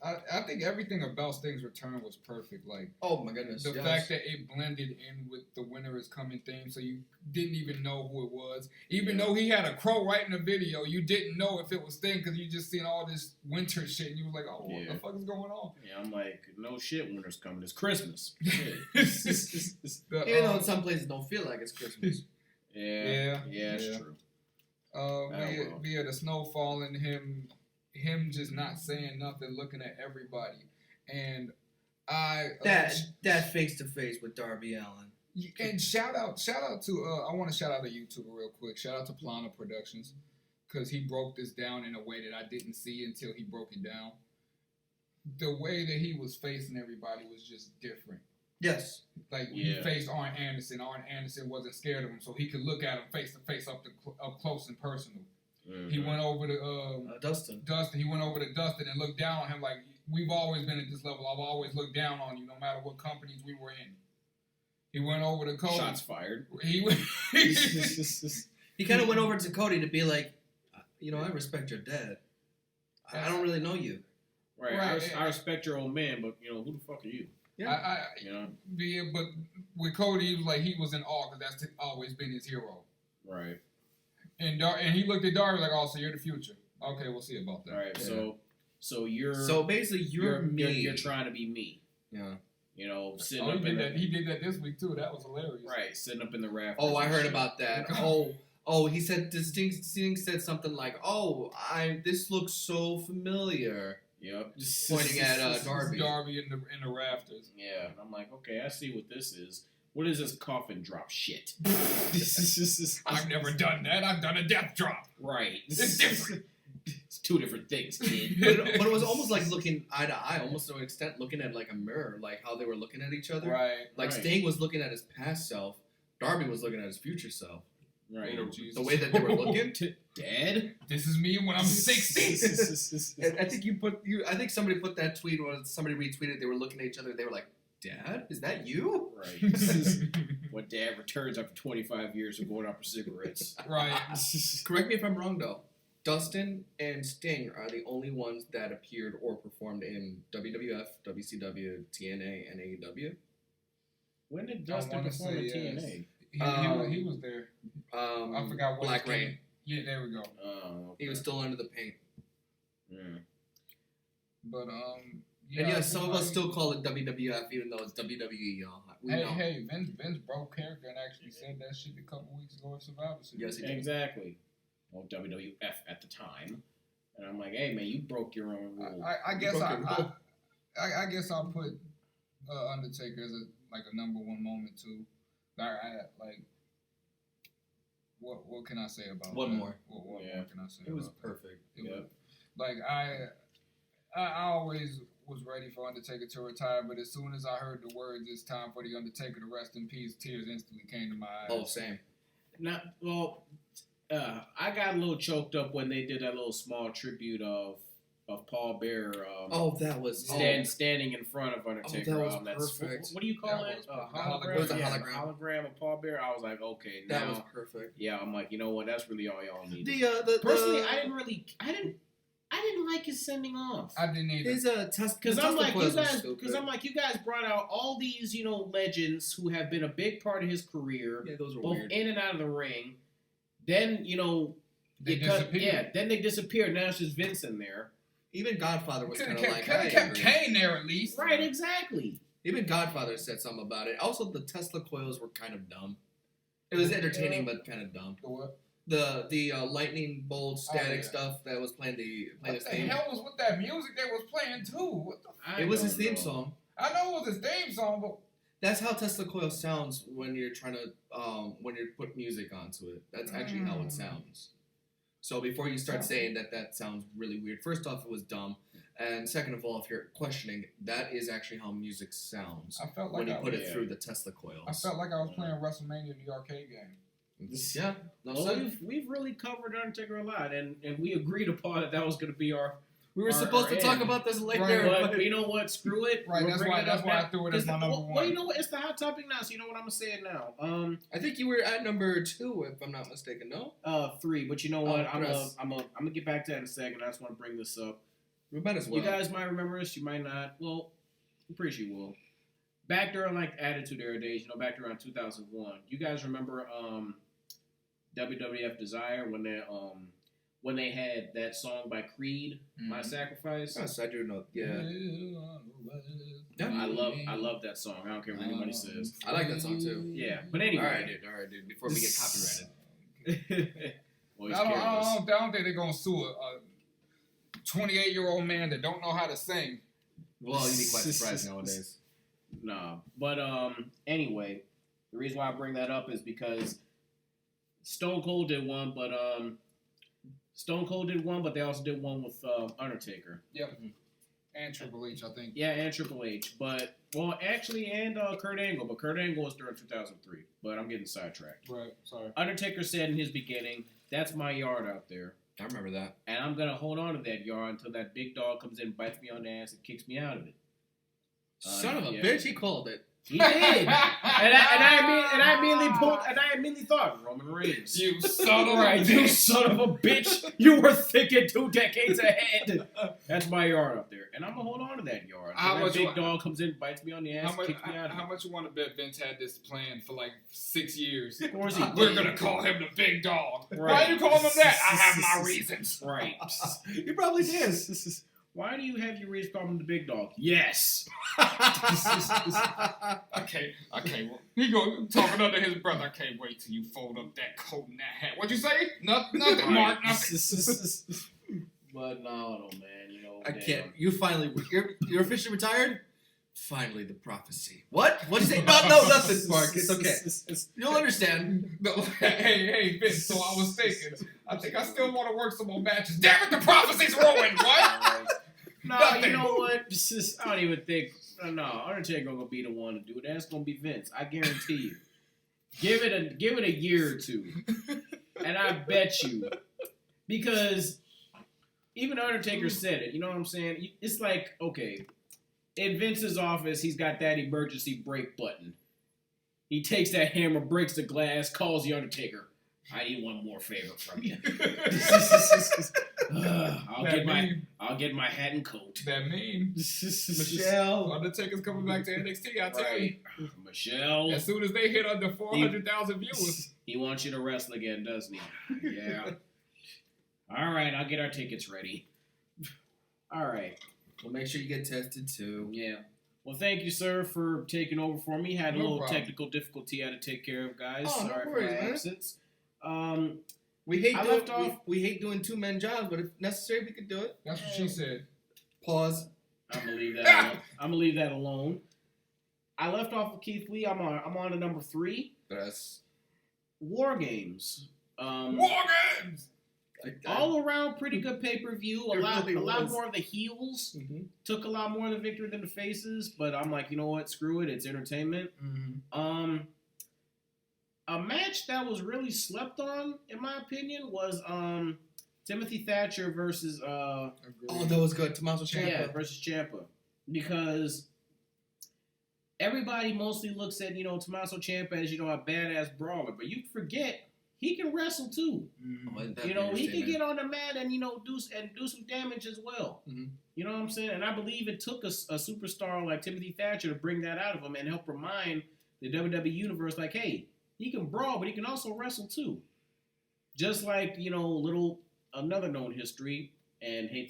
I think everything about Sting's return was perfect. Like, Oh my goodness. the yes. fact that it blended in with the Winter is Coming theme, so you didn't even know who it was. Even though he had a crow right in the video, you didn't know if it was Sting because you just seen all this winter shit, and you was like, oh, what the fuck is going on? Yeah, I'm like, no shit, winter's coming. It's Christmas. Even though in some places don't feel like it's Christmas. Yeah, it's true. We had the snow falling, him just not saying nothing, looking at everybody, and that face to face with Darby Allin. And shout out to I want to shout out a YouTuber real quick. Shout out to Plana Productions because he broke this down in a way that I didn't see until he broke it down. The way that he was facing everybody was just different. Yes. Like when he faced Arn Anderson wasn't scared of him, so he could look at him face to face, up close and personal. Mm-hmm. He went over to Dustin. He went over to Dustin and looked down on him like, we've always been at this level. I've always looked down on you, no matter what companies we were in. He went over to Cody. Shots fired. He kind of went over to Cody to be like, I respect your dad. I don't really know you. Right. I respect your old man, but who the fuck are you? Yeah. Yeah, but with Cody, he was like, he was in awe because that's always been his hero. Right. And he looked at Darby like, oh, so you're the future. Okay, we'll see about that. All right. Yeah. So you're. So basically, you're me. You're trying to be me. Yeah. Sitting up he did that this week too. That was hilarious. Right, sitting up in the rafters. Oh, I heard about that. He said Sting said something like, this looks so familiar. Yep. Pointing at Darby. Darby in the rafters. Yeah, and I'm like, okay, I see what this is. What is this coffin drop shit? I've never done that. I've done a death drop. Right. It's different. It's two different things, kid. but it was almost like looking eye to eye, almost to an extent looking at like a mirror, like how they were looking at each other. Right. Like Sting was looking at his past self, Darby was looking at his future self. Right. The way that they were looking. Dad? This is me when I'm 60. I think somebody put that tweet, or somebody retweeted, they were looking at each other, they were like, Dad? Is that you? Right. This is when Dad returns after 25 years of going out for cigarettes. Right. Correct me if I'm wrong, though. Dustin and Sting are the only ones that appeared or performed in WWF, WCW, TNA, and AEW. When did Dustin perform in TNA? He was there. I forgot what Black Rain. Yeah, there we go. Okay. He was still under the paint. Yeah. But and some of us still call it WWF, even though it's WWE, y'all. Hey, Vince broke character and actually said that shit a couple weeks ago at Survivor Series. Yes, he did. Exactly. Well, WWF at the time, and I'm like, hey man, you broke your own rule. I guess I'll put Undertaker as a number one moment too. Like, what can I say about One that? more. What more can I say? It was about perfect. that? It was, like I always was ready for Undertaker to retire, but as soon as I heard the words, "It's time for the Undertaker to rest in peace," tears instantly came to my eyes. Oh, same. I got a little choked up when they did that little small tribute of Paul Bearer. That was standing in front of Undertaker. that was perfect. What do you call it? Hologram. It was a hologram. Hologram of Paul Bearer. I was like, okay, now that was perfect. Yeah, I'm like, you know what? That's really all y'all need. Personally, I didn't like his sending off. I didn't either. His test because I'm like you guys brought out all these legends who have been a big part of his career. Yeah, those were both weird. in and out of the ring. Then they disappeared. Then they disappeared. Now it's just Vince in there. Even Godfather was kind of like, could have kept Kane there at least. Right, exactly. Even Godfather said something about it. Also, the Tesla coils were kind of dumb. It was entertaining, but kind of dumb. The what? The lightning bolt static stuff that was playing What the hell was with that music that was playing too? It was his theme song. I know it was his theme song, but that's how Tesla coil sounds when you're trying to when you put music onto it. That's actually how it sounds. So before you start saying that sounds really weird, first off, it was dumb, and second of all, if you're questioning, that is actually how music sounds when you put it through the Tesla coils. I felt like I was playing WrestleMania in the arcade game. Yeah. We've really covered Undertaker a lot, and we agreed upon that was going to be our. We were supposed to talk about this later, but you know what? Screw it. Right, that's why I threw it as my number one. Well, you know what? It's the hot topic now, so you know what I'm gonna say it now. I think you were at number 2, if I'm not mistaken. No. 3, but you know what? I'm gonna get back to that in a second. I just want to bring this up. We might as well. You guys might remember this. You might not. Well, I'm pretty sure you will. Back during Attitude Era days, back around 2001. You guys remember WWF Desire when they had that song by Creed, My Sacrifice? Yes, I do know. Yeah. I love that song. I don't care what anybody says. I like that song too. Yeah, but anyway. All right, dude. Before we get copyrighted. I don't think they're gonna sue a 28-year-old man that don't know how to sing. Well, you'd be quite surprised nowadays. Nah, but anyway, the reason why I bring that up is because Stone Cold did one, but they also did one with Undertaker. Yep. And Triple H, I think. Yeah, and Triple H. But, and Kurt Angle. But Kurt Angle was during 2003. But I'm getting sidetracked. Right, sorry. Undertaker said in his beginning, that's my yard out there. I remember that. And I'm going to hold on to that yard until that big dog comes in, bites me on the ass, and kicks me out of it. Son of a bitch, he called it. He did, and I immediately thought Roman Reigns. You son of a bitch! You son of a bitch! You were thinking 2 decades ahead. That's my yard up there, and I'm gonna hold on to that yard. That big dog comes in, bites me on the ass, kicks me out. How much you want to bet Vince had this plan for 6 years? Of course he did. We're gonna call him the big dog. Right. Why you call him that? I have my reasons. Right. You probably did. Why do you have your reason call him the big dog? Yes. Okay. He go talking under his breath. I can't wait till you fold up that coat and that hat. What'd you say? Nothing, Mark. Nothing. But no, man. I can't. You finally. You're officially retired. Finally, the prophecy. What? What'd you say? No, nothing, Mark. It's okay. You'll understand. No, hey, Vince. So I was thinking. I think I still want to work some more matches. Damn it, the prophecy's ruined. What? No, you know what? I don't even think. No, Undertaker gonna be the one to do it. That's gonna be Vince. I guarantee you. Give it a year or two, and I bet you, because even Undertaker said it. You know what I'm saying? It's like, okay, in Vince's office, he's got that emergency brake button. He takes that hammer, breaks the glass, calls the Undertaker. I need one more favor from you. I'll get my hat and coat. That meme. Michelle. Undertaker's coming back to NXT, I tell you. Michelle. As soon as they hit under 400,000 viewers. He wants you to wrestle again, doesn't he? Yeah. All right, I'll get our tickets ready. All right. Well, make sure you get tested, too. Yeah. Well, thank you, sir, for taking over for me. Had a little problem. Technical difficulty I had to take care of, guys. Oh, Sorry no worries, for my man. absence. We hate doing 2-man jobs, but if necessary, we could do it. That's what she said. Pause. I'm gonna leave that alone. I left off with Keith Lee. I'm on to number 3. That's War Games. War Games. All around pretty good pay-per-view. A lot more of the heels took a lot more of the victory than the faces, but I'm like, you know what? Screw it. It's entertainment. A match that was really slept on, in my opinion, was Timothy Thatcher versus that was good. Tommaso Ciampa. Yeah, versus Ciampa. Because everybody mostly looks at, Tommaso Ciampa as, a badass brawler, but you forget he can wrestle too. He can get on the mat and do some damage as well. You know what I'm saying? And I believe it took a superstar like Timothy Thatcher to bring that out of him and help remind the WWE universe, like, hey, he can brawl, but he can also wrestle too. Just like another known history, and I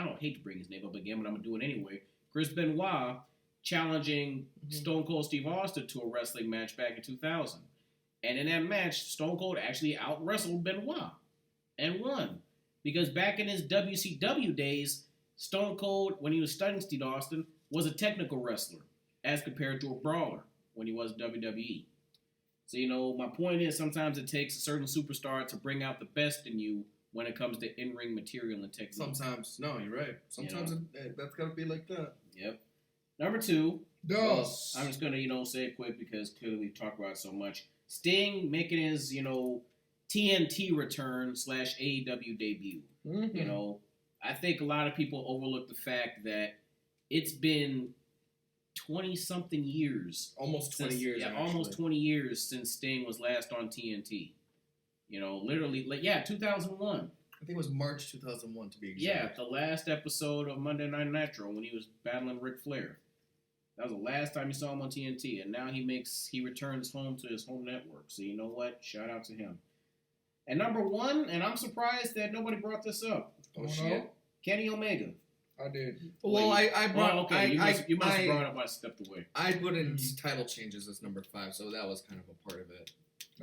don't hate to bring his name up again, but I'm gonna do it anyway. Chris Benoit challenging Stone Cold Steve Austin to a wrestling match back in 2000. And in that match, Stone Cold actually out-wrestled Benoit and won. Because back in his WCW days, Stone Cold, when he was studying Steve Austin, was a technical wrestler as compared to a brawler when he was WWE. So, my point is sometimes it takes a certain superstar to bring out the best in you when it comes to in-ring material and technique. Sometimes. No, you're right. Sometimes that's got to be like that. Yep. Number 2. Dos. I'm just going to, say it quick because clearly we've talked about it so much. Sting making his, TNT return / AEW debut. I think a lot of people overlook the fact that it's been 20-something years. Almost 20 years, Yeah, actually. almost 20 years since Sting was last on TNT. Literally, 2001. I think it was March 2001 to be exact. Yeah, the last episode of Monday Night Nitro when he was battling Ric Flair. That was the last time you saw him on TNT, and now he returns home to his home network. So you know what? Shout out to him. And number 1, and I'm surprised that nobody brought this up. Oh shit! Kenny Omega. I did. Well, I brought. Okay, you must have brought it up. I stepped away. I put in title changes as number 5, so that was kind of a part of it.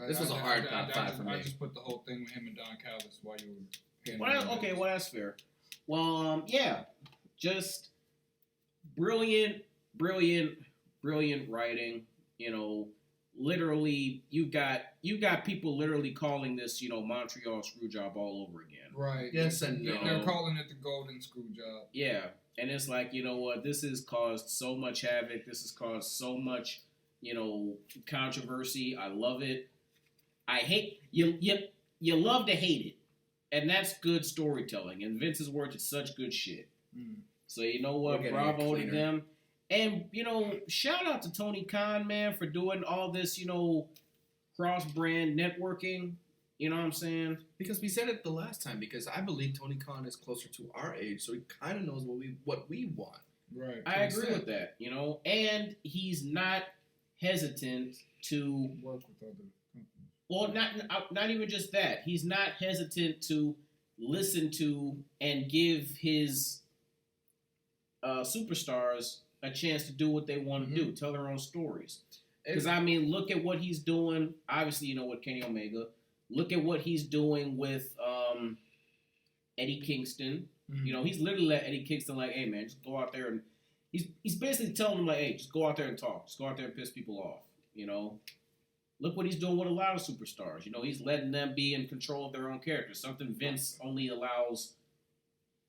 This was a hard top 5 for me. I just put the whole thing with him and Don Callis while you were. Well, that's fair. Well, just brilliant writing. Literally, you got people literally calling this, Montreal Screwjob all over again. Right. Yes and no. They're calling it the Golden Screwjob. Yeah, and it's like, you know what? This has caused so much havoc. This has caused so much, controversy. I love it. I hate you. You love to hate it, and that's good storytelling. And Vince's words is such good shit. So you know what? Bravo to them. And, shout out to Tony Khan, man, for doing all this, cross-brand networking. You know what I'm saying? Because we said it the last time, because I believe Tony Khan is closer to our age, so he kind of knows what we want. Right. I agree with that, and he's not hesitant to work with other companies. Well, not even just that. He's not hesitant to listen to and give his superstars a chance to do what they want to do, tell their own stories. Because, look at what he's doing. Obviously, with Kenny Omega. Look at what he's doing with Eddie Kingston. He's literally let Eddie Kingston, like, hey, man, just go out there and... He's basically telling him, like, hey, just go out there and talk. Just go out there and piss people off, Look what he's doing with a lot of superstars. He's letting them be in control of their own characters. Something Vince only allows...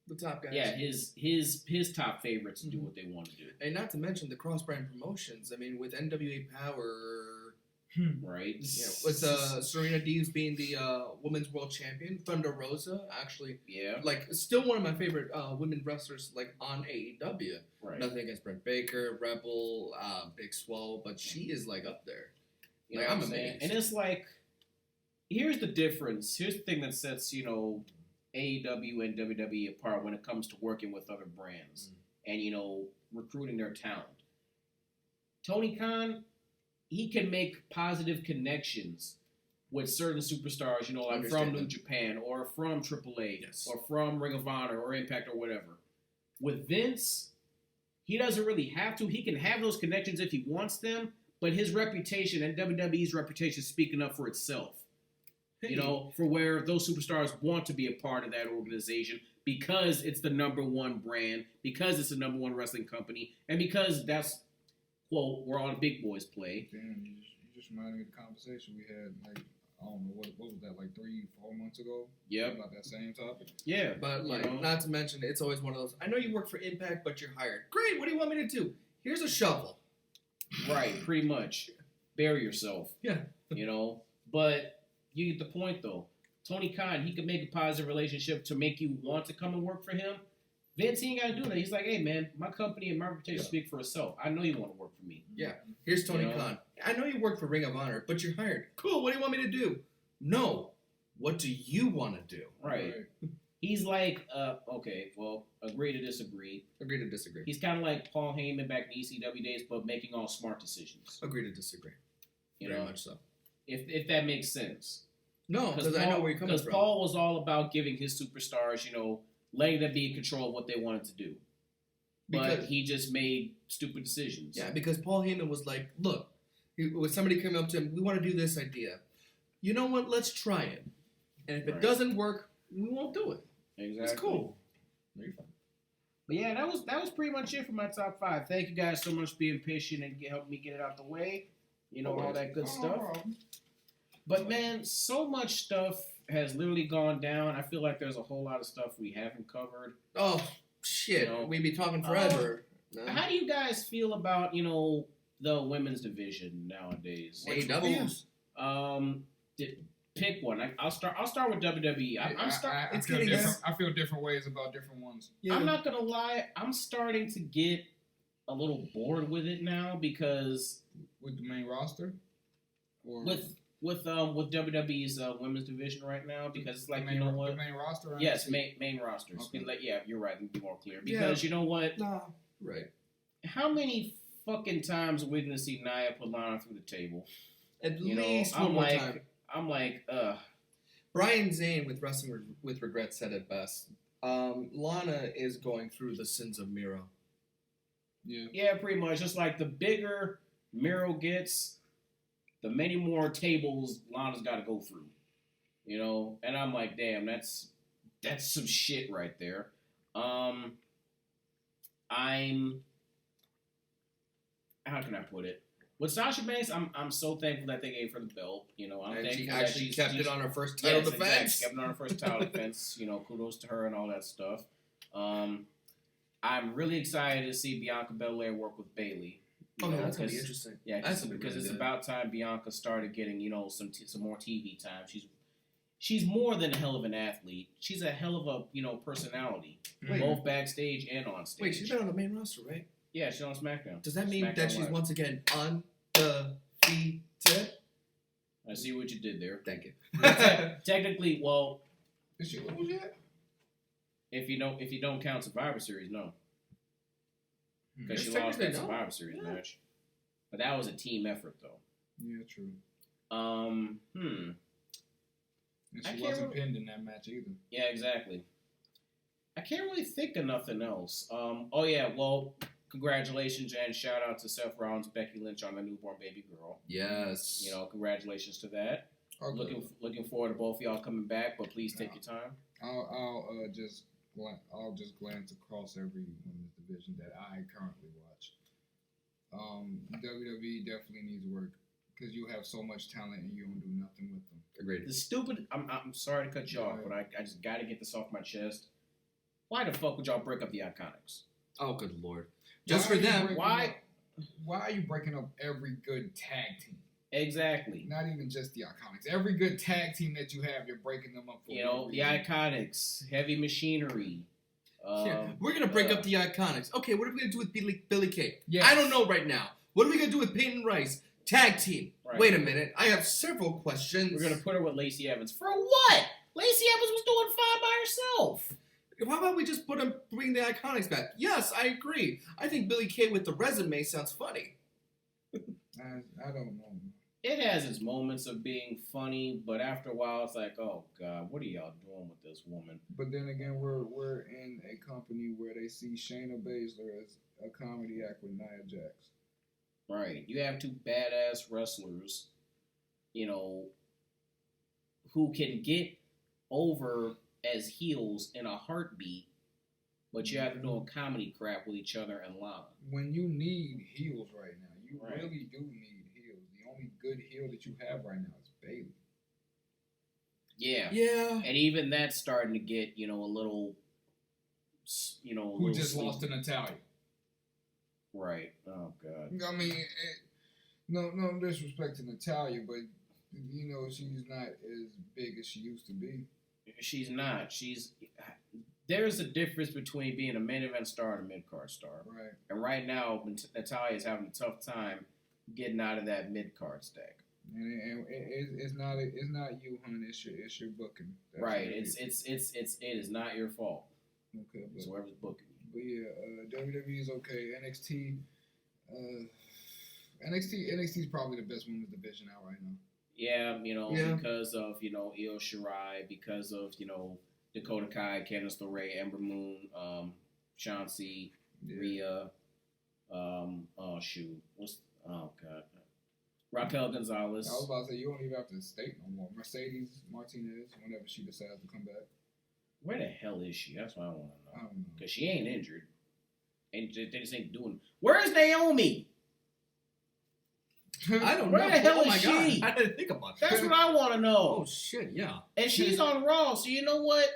The top guys. Yeah, his top favorites do what they want to do. And not to mention the cross-brand promotions. With NWA Power... Right. With Serena Deebs being the women's world champion. Thunder Rosa, actually. Yeah. Still one of my favorite women wrestlers, on AEW. Right. Nothing against Brent Baker, Rebel, Big Swole, but she is, up there. You know what I'm saying? And it's here's the difference. Here's the thing that sets, AEW and WWE apart when it comes to working with other brands and, recruiting their talent. Tony Khan, he can make positive connections with certain superstars, from New Japan or from AAA or from Ring of Honor or Impact or whatever. With Vince, he doesn't really have to. He can have those connections if he wants them, but his reputation and WWE's reputation is speaking up for itself. For where those superstars want to be a part of that organization because it's the number one brand, because it's the number one wrestling company, and because that's Well, we're on Big Boys Play. Damn, you just reminded me of the conversation we had, like, I don't know, what was that, like 3-4 months ago? Yep. About that same topic. Yeah. But, like, not to mention, it's always one of those, I know you work for Impact, but you're hired. Great, what do you want me to do? Here's a shovel. Right, pretty much. Bury yourself. Yeah. But you get the point, though. Tony Khan, he could make a positive relationship to make you want to come and work for him. Vince, he ain't got to do that. He's like, hey, man, my company and my reputation speak for itself. I know you want to work for me. Yeah. Here's Tony Khan. I know you work for Ring of Honor, but you're hired. Cool, what do you want me to do? No. What do you want to do? Right. He's like, okay, well, agree to disagree. Agree to disagree. He's kind of like Paul Heyman back in ECW days, but making all smart decisions. Agree to disagree. Very much so. If that makes sense. No, because I know where you're coming from. Because Paul was all about giving his superstars, letting them be in control of what they wanted to do. But he just made stupid decisions. Yeah, because Paul Heyman was like, look, when somebody came up to him, we want to do this idea. You know what? Let's try it. And if it doesn't work, we won't do it. Exactly. It's cool. But yeah, that was pretty much it for my top 5. Thank you guys so much for being patient and helping me get it out the way. All that good stuff. But man, so much stuff has literally gone down. I feel like there's a whole lot of stuff we haven't covered. Oh, shit. We'd be talking forever. How do you guys feel about, the women's division nowadays? AEW? Pick one. I'll start with WWE. I feel different ways about different ones. Yeah. I'm not gonna lie. I'm starting to get a little bored with it now because with the main roster, or with WWE's women's division right now, because it's like, the main roster. Yes, main rosters. Okay. Yeah, you're right. Let me be more clear. Because you know what? No. Right. How many fucking times are we gonna see Nia put Lana through the table? At least one more time. I'm like, Brian Zane with Wrestling with Regret said it best. Lana is going through the sins of Miro. Yeah. Yeah, pretty much. Just like the bigger Miro gets, the many more tables Lana's got to go through. And I'm like, damn, that's some shit right there. How can I put it? With Sasha Banks, I'm so thankful that they gave her the belt. I'm thankful she that actually kept it on her first title defense. Exactly. Kept it on her first title defense. Kudos to her and all that stuff. I'm really excited to see Bianca Belair work with Bayley. That's gonna be interesting. Yeah, because it's about time Bianca started getting some more TV time. She's more than a hell of an athlete. She's a hell of a personality, both backstage and on stage. Wait, she's been on the main roster, right? Yeah, she's on SmackDown. Does that mean that she's once again undefeated? I see what you did there. Thank you. Technically, well, did she lose yet? If you don't count Survivor Series, no, because she lost that Survivor Series match. But that was a team effort, though. Yeah, true. And she wasn't pinned in that match either. Yeah, exactly. I can't really think of nothing else. Oh yeah, well, congratulations and shout out to Seth Rollins, Becky Lynch on the newborn baby girl. Yes. Congratulations to that. Okay. Looking forward to both of y'all coming back, but please take your time. I'll just glance across every women's division that I currently watch. WWE definitely needs work because you have so much talent and you don't do nothing with them. Agreed. The stupid. I'm sorry to cut you off, but I just got to get this off my chest. Why the fuck would y'all break up the Iconics? Oh, good lord! Just for them. Why are you breaking up every good tag team? Exactly. Not even just the Iconics. Every good tag team that you have, you're breaking them up for. The Iconics, Heavy Machinery. We're gonna break up the Iconics. Okay, what are we gonna do with Billy Kay? Yes. I don't know right now. What are we gonna do with Peyton Rice? Tag team. Right. Wait a minute. I have several questions. We're gonna put her with Lacey Evans. For what? Lacey Evans was doing fine by herself. How about we just bring the Iconics back? Yes, I agree. I think Billy Kay with the resume sounds funny. I don't know. It has its moments of being funny, but after a while, it's like, oh god, what are y'all doing with this woman? But then again, we're in a company where they see Shayna Baszler as a comedy act with Nia Jax. Right. You have two badass wrestlers, who can get over as heels in a heartbeat, but you have to do a comedy crap with each other and Lana. When you need heels right now, You Right. really do need heels. The only good heel that you have right now is Bailey. Yeah. Yeah. And even that's starting to get, a little, Who just lost to Natalia. Right. Oh, God. I mean, no disrespect to Natalia, but she's not as big as she used to be. She's not. There's a difference between being a main event star and a mid-card star. Right. And right now, Natalia is having a tough time getting out of that mid-card stack. And it's not you, hun. It's your booking. That's Right. what It is not your fault. Okay, It's whoever's booking you. but yeah, WWE is okay. NXT is probably the best women's division out right now. Yeah, Yeah. because of, Io Shirai, because of, Dakota Kai, Candice LeRae, Ember Moon, Chauncey, Yeah. Rhea, God. Raquel Gonzalez. I was about to say, you don't even have to state no more. Mercedes Martinez, whenever she decides to come back. Where the hell is she? That's what I want to I know. don't know. Because she ain't injured. And they just ain't doing. Where's Naomi? I don't Where know. the hell oh is my she? God. I didn't think about that. That's what I want to know. Oh shit! Yeah. And she's on Raw, so you know what?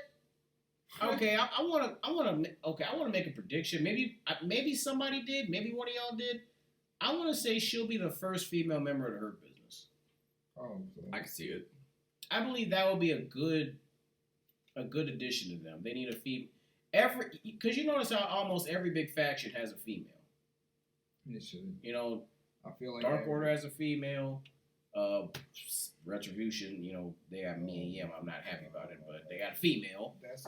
Okay, I want to make a prediction. Maybe somebody did. Maybe one of y'all did. I want to say she'll be the first female member of the Hurt Business. Oh, so. I can see it. I believe that would be a good addition to them. They need a female. Because you notice how almost every big faction has a female. It should. I feel like Dark Order has a female. Retribution, they have Mia Yim. I'm not happy about it, but they got a female. That's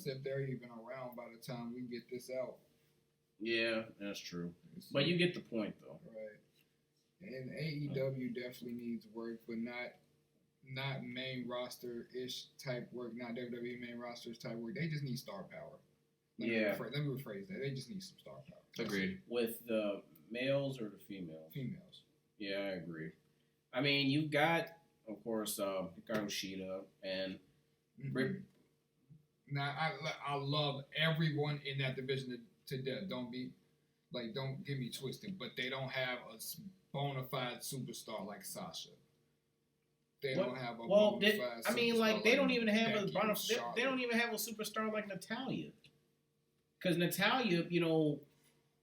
if they're even around by the time we get this out. Yeah, that's true. But you get the point, though. Right. And AEW definitely needs work, but not main roster ish type work, not WWE main rosters type work. They just need star power. Let me rephrase that. They just need some star power. Agreed. With the males or the females? Females. Yeah, I agree. I mean, you've got, of course, Hikaru Shida and Mm-hmm. Now, I love everyone in that division to death. Don't get me twisted, but they don't have a bona fide superstar like Sasha. They don't have a bona fide superstar. I mean, they don't even have Becky they don't even have a superstar like Natalya. Because Natalya,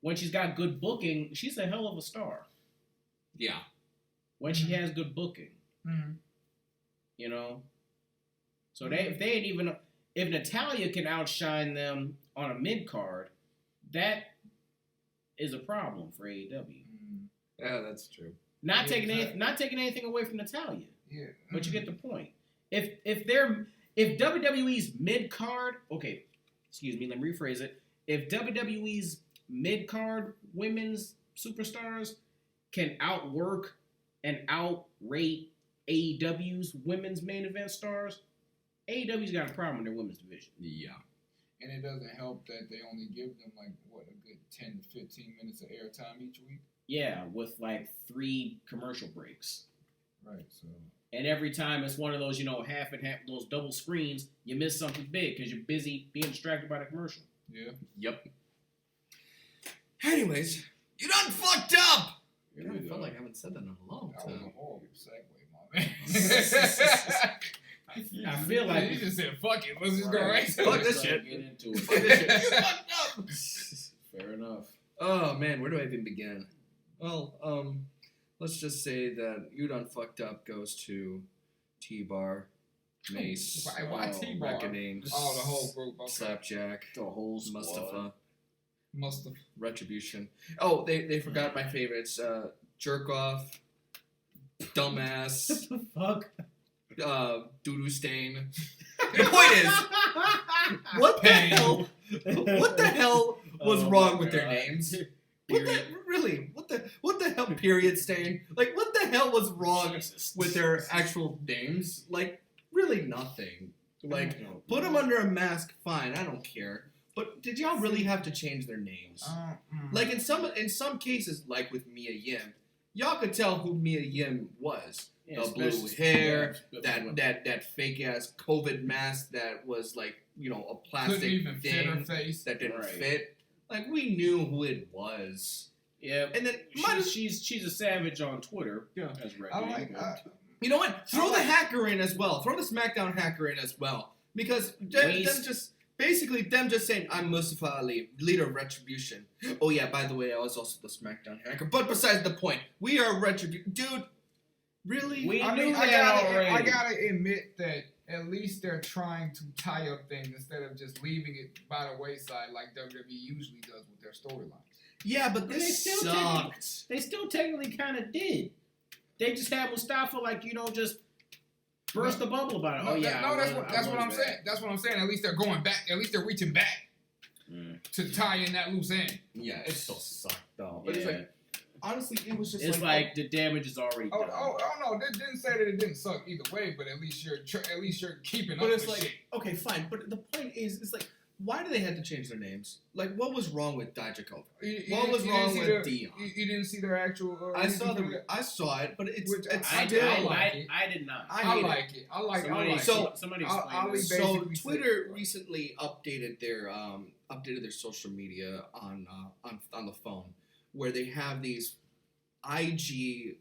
when she's got good booking, she's a hell of a star. Yeah. When she has good booking. Mm-hmm. So if Natalya can outshine them on a mid card, that is a problem for AEW. Yeah, that's true. Not taking anything away from Natalya. Yeah. But you get the point. If WWE's mid card, okay, excuse me, let me rephrase it. If WWE's mid card women's superstars can outwork and outrate AEW's women's main event stars, AEW's got a problem in their women's division. Yeah. And it doesn't help that they only give them a good 10 to 15 minutes of airtime each week. Yeah, with 3 commercial breaks. Right, so. And every time it's one of those, half and half, those double screens, you miss something big because you're busy being distracted by the commercial. Yeah. Yep. Anyways, you done fucked up! I felt like I haven't said that in a long That was time. a horrible segue, my man. I feel like you just said, fuck it, let's just go right to Fuck it. this shit. Get into it. Fuck this shit. You fucked up! Fair enough. Oh man, where do I even begin? Well, let's just say that You Done Fucked Up goes to T-Bar, Mace, Why T-Bar? Reckoning, the whole group. Okay. Slapjack, The whole squad. Mustafa. Retribution. Oh, they forgot my favorites. Jerk Off, Dumbass, Fuck. Doo-Doo Stain. The point is, what the hell? What the hell was wrong with their names? What the hell? Period Stain. What the hell was wrong with their actual names? Really nothing. Put them under a mask, fine. I don't care. But did y'all really have to change their names? In some cases, like with Mia Yim, y'all could tell who Mia Yim was. Yeah, the blue hair, that fake ass COVID mask that was a plastic Couldn't even thing fit her face. that didn't Right. fit. We knew who it was. Yeah, And then she's a savage on Twitter. Yeah. As Red I Dead. like. you know what? Throw the hacker in as well. Throw the SmackDown hacker in as well. Because them just saying, I'm Mustafa Ali, leader of Retribution. Oh yeah, by the way, I was also the SmackDown hacker. But besides the point, we are Retribution. Dude, really? I gotta admit that at least they're trying to tie up things instead of just leaving it by the wayside like WWE usually does with their storylines. Yeah, but this sucked. They still technically kind of did. They just had Mustafa, just burst the bubble about it. That's what I'm saying. That's what I'm saying. At least they're going back. At least they're reaching back to tie in that loose end. Yeah, it still sucked though. But it's like, honestly, it was just it's like the damage is already done. Oh no! They didn't say that it didn't suck either way. But at least you're keeping up. But it's with like, shit. okay, fine. But the point is, it's like, why do they have to change their names? Like, what was wrong with Deja? What was wrong with Dion? You didn't see their actual. I saw it, but it's I did not. I like it. I like it. Somebody explain this. So Twitter recently updated their social media on the phone, where they have these IG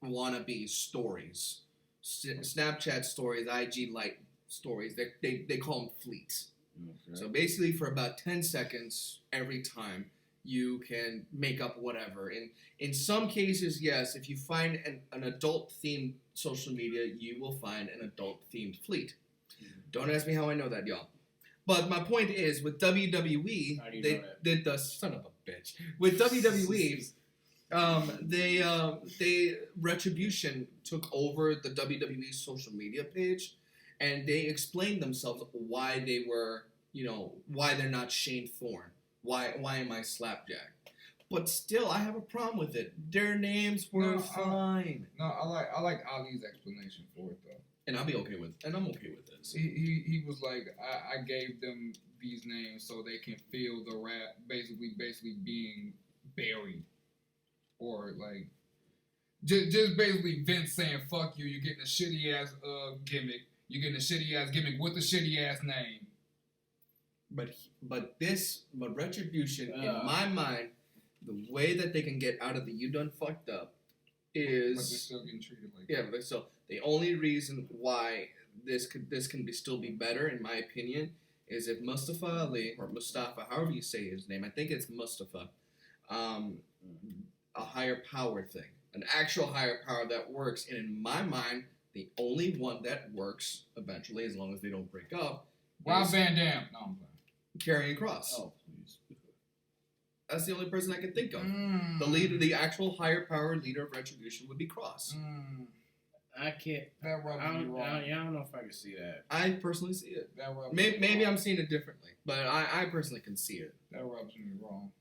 wannabe stories, Snapchat stories, IG Lite stories. They call them fleets. Okay. So basically, for about 10 seconds every time, you can make up whatever. In some cases, yes, if you find an adult-themed social media, you will find an adult-themed fleet. Don't ask me how I know that, y'all. But my point is, with WWE, they did the son of a bitch. With WWE, they Retribution took over the WWE social media page. And they explained themselves why they were, why they're not Shane Thorne. Why am I Slapjack? But still, I have a problem with it. Their names were fine. I like Ali's explanation for it though. And I'm okay with this. He was like, I gave them these names so they can feel the rap, basically being buried, or like just basically Vince saying fuck you. You're getting a shitty ass gimmick. You're getting a shitty ass gimmick with a shitty ass name. But Retribution, in my mind, the way that they can get out of the you done fucked up is. But they're still getting treated like that. Yeah, but so the only reason why this can still be better, in my opinion, is if Mustafa Ali, or Mustafa, however you say his name, I think it's Mustafa, a higher power thing, an actual higher power that works, and in my mind, the only one that works eventually, as long as they don't break up, Rob Van Dam. No, I'm Karrion Kross. Oh, please. That's the only person I can think of. The leader, the actual higher power leader of Retribution would be Kross. I can't. That rubs me wrong. I don't know if I can see that. I personally see it. That rubs maybe I'm seeing it differently, but I personally can see it. That rubs me wrong.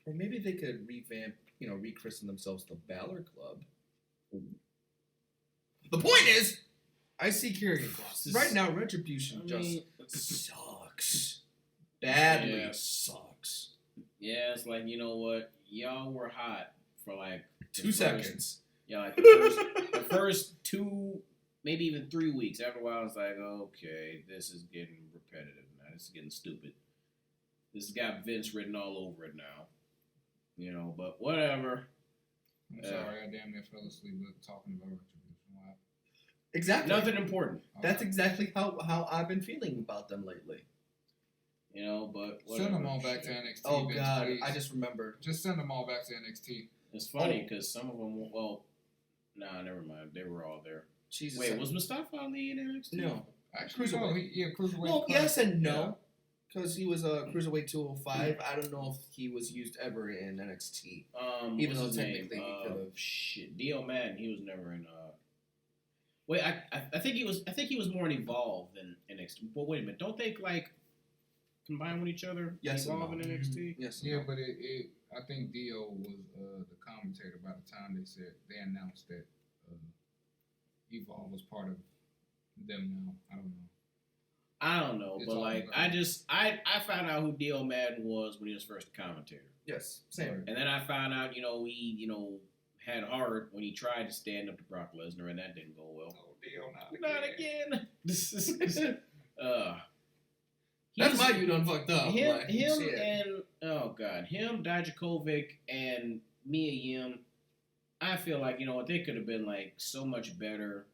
Or maybe they could revamp, rechristen themselves the Balor Club. The point is, I see Karrion Kross. Right now, Retribution sucks. Badly sucks. Yeah, it's like, you know what? Y'all were hot for like 2 seconds. Yeah, like the first 2, maybe even 3 weeks. After a while, I was like, okay, this is getting repetitive now. This is getting stupid. This has got Vince written all over it now. But whatever. I'm sorry, I damn near fell asleep talking about Retribution. Wow. Exactly. Nothing important. That's exactly how I've been feeling about them lately. But whatever. Send them all back to NXT. Oh, Vince, God. please. I just remembered. Just send them all back to NXT. It's funny because some of them, nah, never mind. They were all there. Jesus. Wait, was Mustafa Ali in NXT? No. Actually, cruiserweight. Cruiserweight. Well, yes and no. Because he was a Cruiserweight 205. I don't know if he was used ever in NXT. Even though technically he could have. Shit. Dio Madden, he was never in. Wait, I think he was. I think he was more in Evolve than NXT. But wait a minute, don't they combine with each other? Yes, Evolve and NXT. Yes. Yeah, but I think Dio was the commentator by the time they announced that Evolve was part of them. Now I don't know. But I found out who Dio Madden was when he was first a commentator. Yes, same. And then I found out, he had heart when he tried to stand up to Brock Lesnar, and that didn't go well. Oh, Dio, not again. That's why you done fucked up. Him and oh God, him, Dijakovic, and Mia Yim. I feel like they could have been like so much better.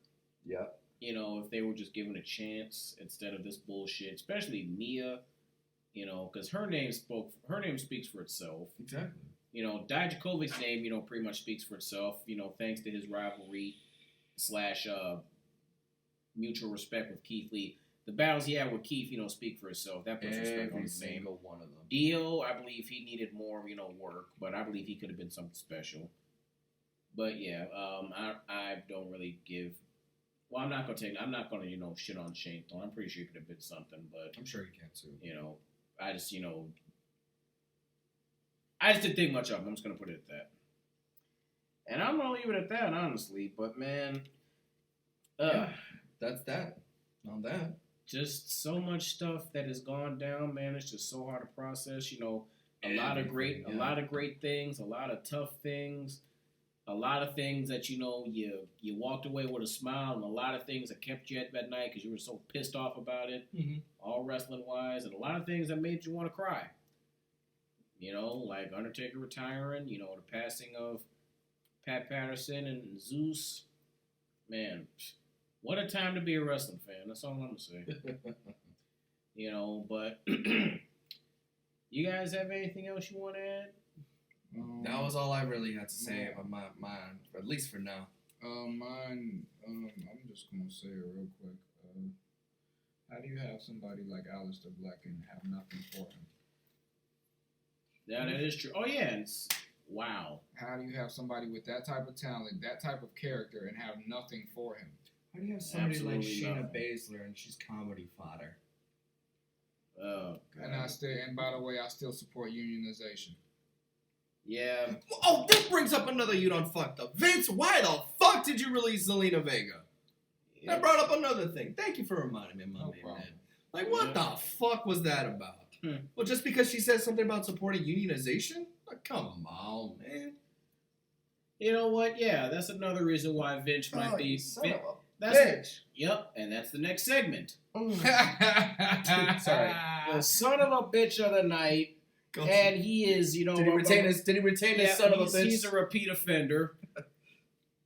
Yeah. If they were just given a chance instead of this bullshit, especially Mia. Because her name speaks for itself. Exactly. Dijakovic's name, pretty much speaks for itself. Thanks to his rivalry / mutual respect with Keith Lee. The battles he had with Keith, speak for itself. That puts respect on his name. Every single one of them. Dio, I believe he needed more, work, but I believe he could have been something special. But yeah, I don't really give. Well, I'm not gonna shit on Shane. I'm pretty sure he could have been something, but I'm sure he can too. I just I just didn't think much of him. I'm just gonna put it at that. And I'm gonna leave it at that, honestly. But man, that's that. On that. Just so much stuff that has gone down, man. It's just so hard to process. A lot of great things, a lot of tough things, a lot of things that you walked away with a smile, and a lot of things that kept you up that night because you were so pissed off about it, all wrestling wise, and a lot of things that made you want to cry. Like Undertaker retiring, the passing of Pat Patterson and Zeus. Man, what a time to be a wrestling fan. That's all I'm going to say. But you guys have anything else you want to add? That was all I really had to say about mine, at least for now. Mine, I'm just going to say it real quick. How do you have somebody like Aleister Black and have nothing for him? Yeah, that is true. Oh, yeah. Wow. How do you have somebody with that type of talent, that type of character, and have nothing for him? How do you have somebody like Shayna nothing. Baszler and she's comedy fodder? Oh, God. And by the way, I still support unionization. Yeah. Oh, this brings up another you done fucked up. Vince, why the fuck did you release Zelina Vega? That brought up another thing. Thank you for reminding me of my man. Like, what the fuck was that about? Well, just because she said something about supporting unionization? Like, come on, man. You know what? Yeah, that's another reason why Vince might be. Bitch. Yep, and that's the next segment. Sorry. The son of a bitch of the night, and he is, Did he retain his son of a bitch? He's a repeat offender.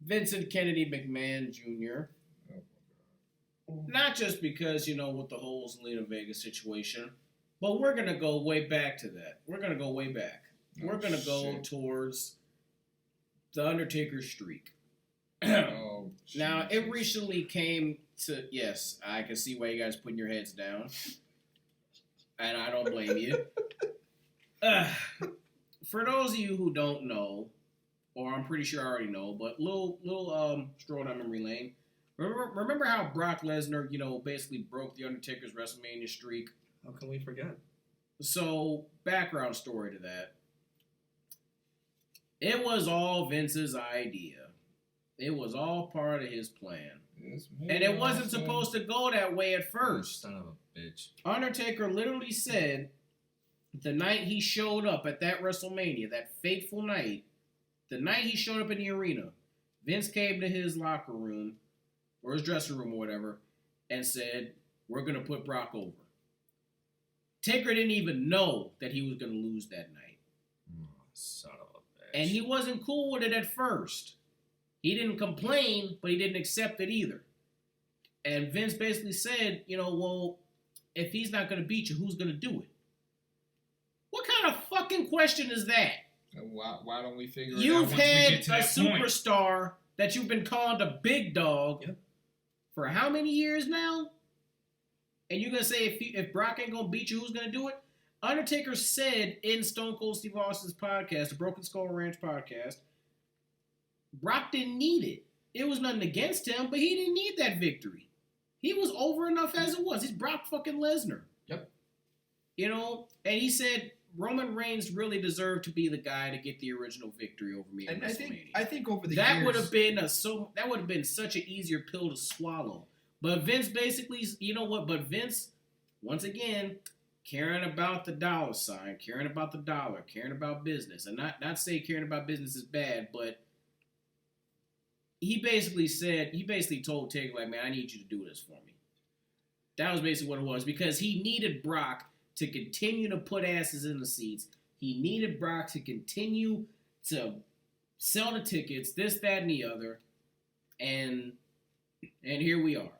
Vincent Kennedy McMahon Jr. Not just because, with the whole Zelina Vega situation, but we're going to go way back to that. We're going to go way back. We're going to go towards the Undertaker streak. Now, it recently came to, yes, I can see why you guys putting your heads down. And I don't blame you. For those of you who don't know, or I'm pretty sure I already know, but little stroll down memory lane. Remember how Brock Lesnar, basically broke the Undertaker's WrestleMania streak? How can we forget? So, background story to that. It was all Vince's idea. It was all part of his plan. And it wasn't supposed to go that way at first. Son of a bitch. Undertaker literally said the night he showed up at that WrestleMania, that fateful night, the night he showed up in the arena, Vince came to his locker room, or his dressing room or whatever, and said, we're going to put Brock over. Taker didn't even know that he was going to lose that night. Son of a bitch. And he wasn't cool with it at first. He didn't complain, but he didn't accept it either. And Vince basically said, well, if he's not going to beat you, who's going to do it? What kind of fucking question is that? Why don't we figure it out? You've had a superstar that you've been calling a big dog for how many years now? And you're going to say if Brock ain't going to beat you, who's going to do it? Undertaker said in Stone Cold Steve Austin's podcast, the Broken Skull Ranch podcast, Brock didn't need it. It was nothing against him, but he didn't need that victory. He was over enough as it was. He's Brock fucking Lesnar. Yep. And he said Roman Reigns really deserved to be the guy to get the original victory over me at WrestleMania. I think over the that years... would have been such an easier pill to swallow. But Vince basically, But Vince, once again, caring about the dollar sign, caring about the dollar, caring about business. And not say caring about business is bad, but he basically told Taker, like, man, I need you to do this for me. That was basically what it was, because he needed Brock to continue to put asses in the seats, He needed Brock to continue to sell the tickets, this, that, and the other, and here we are.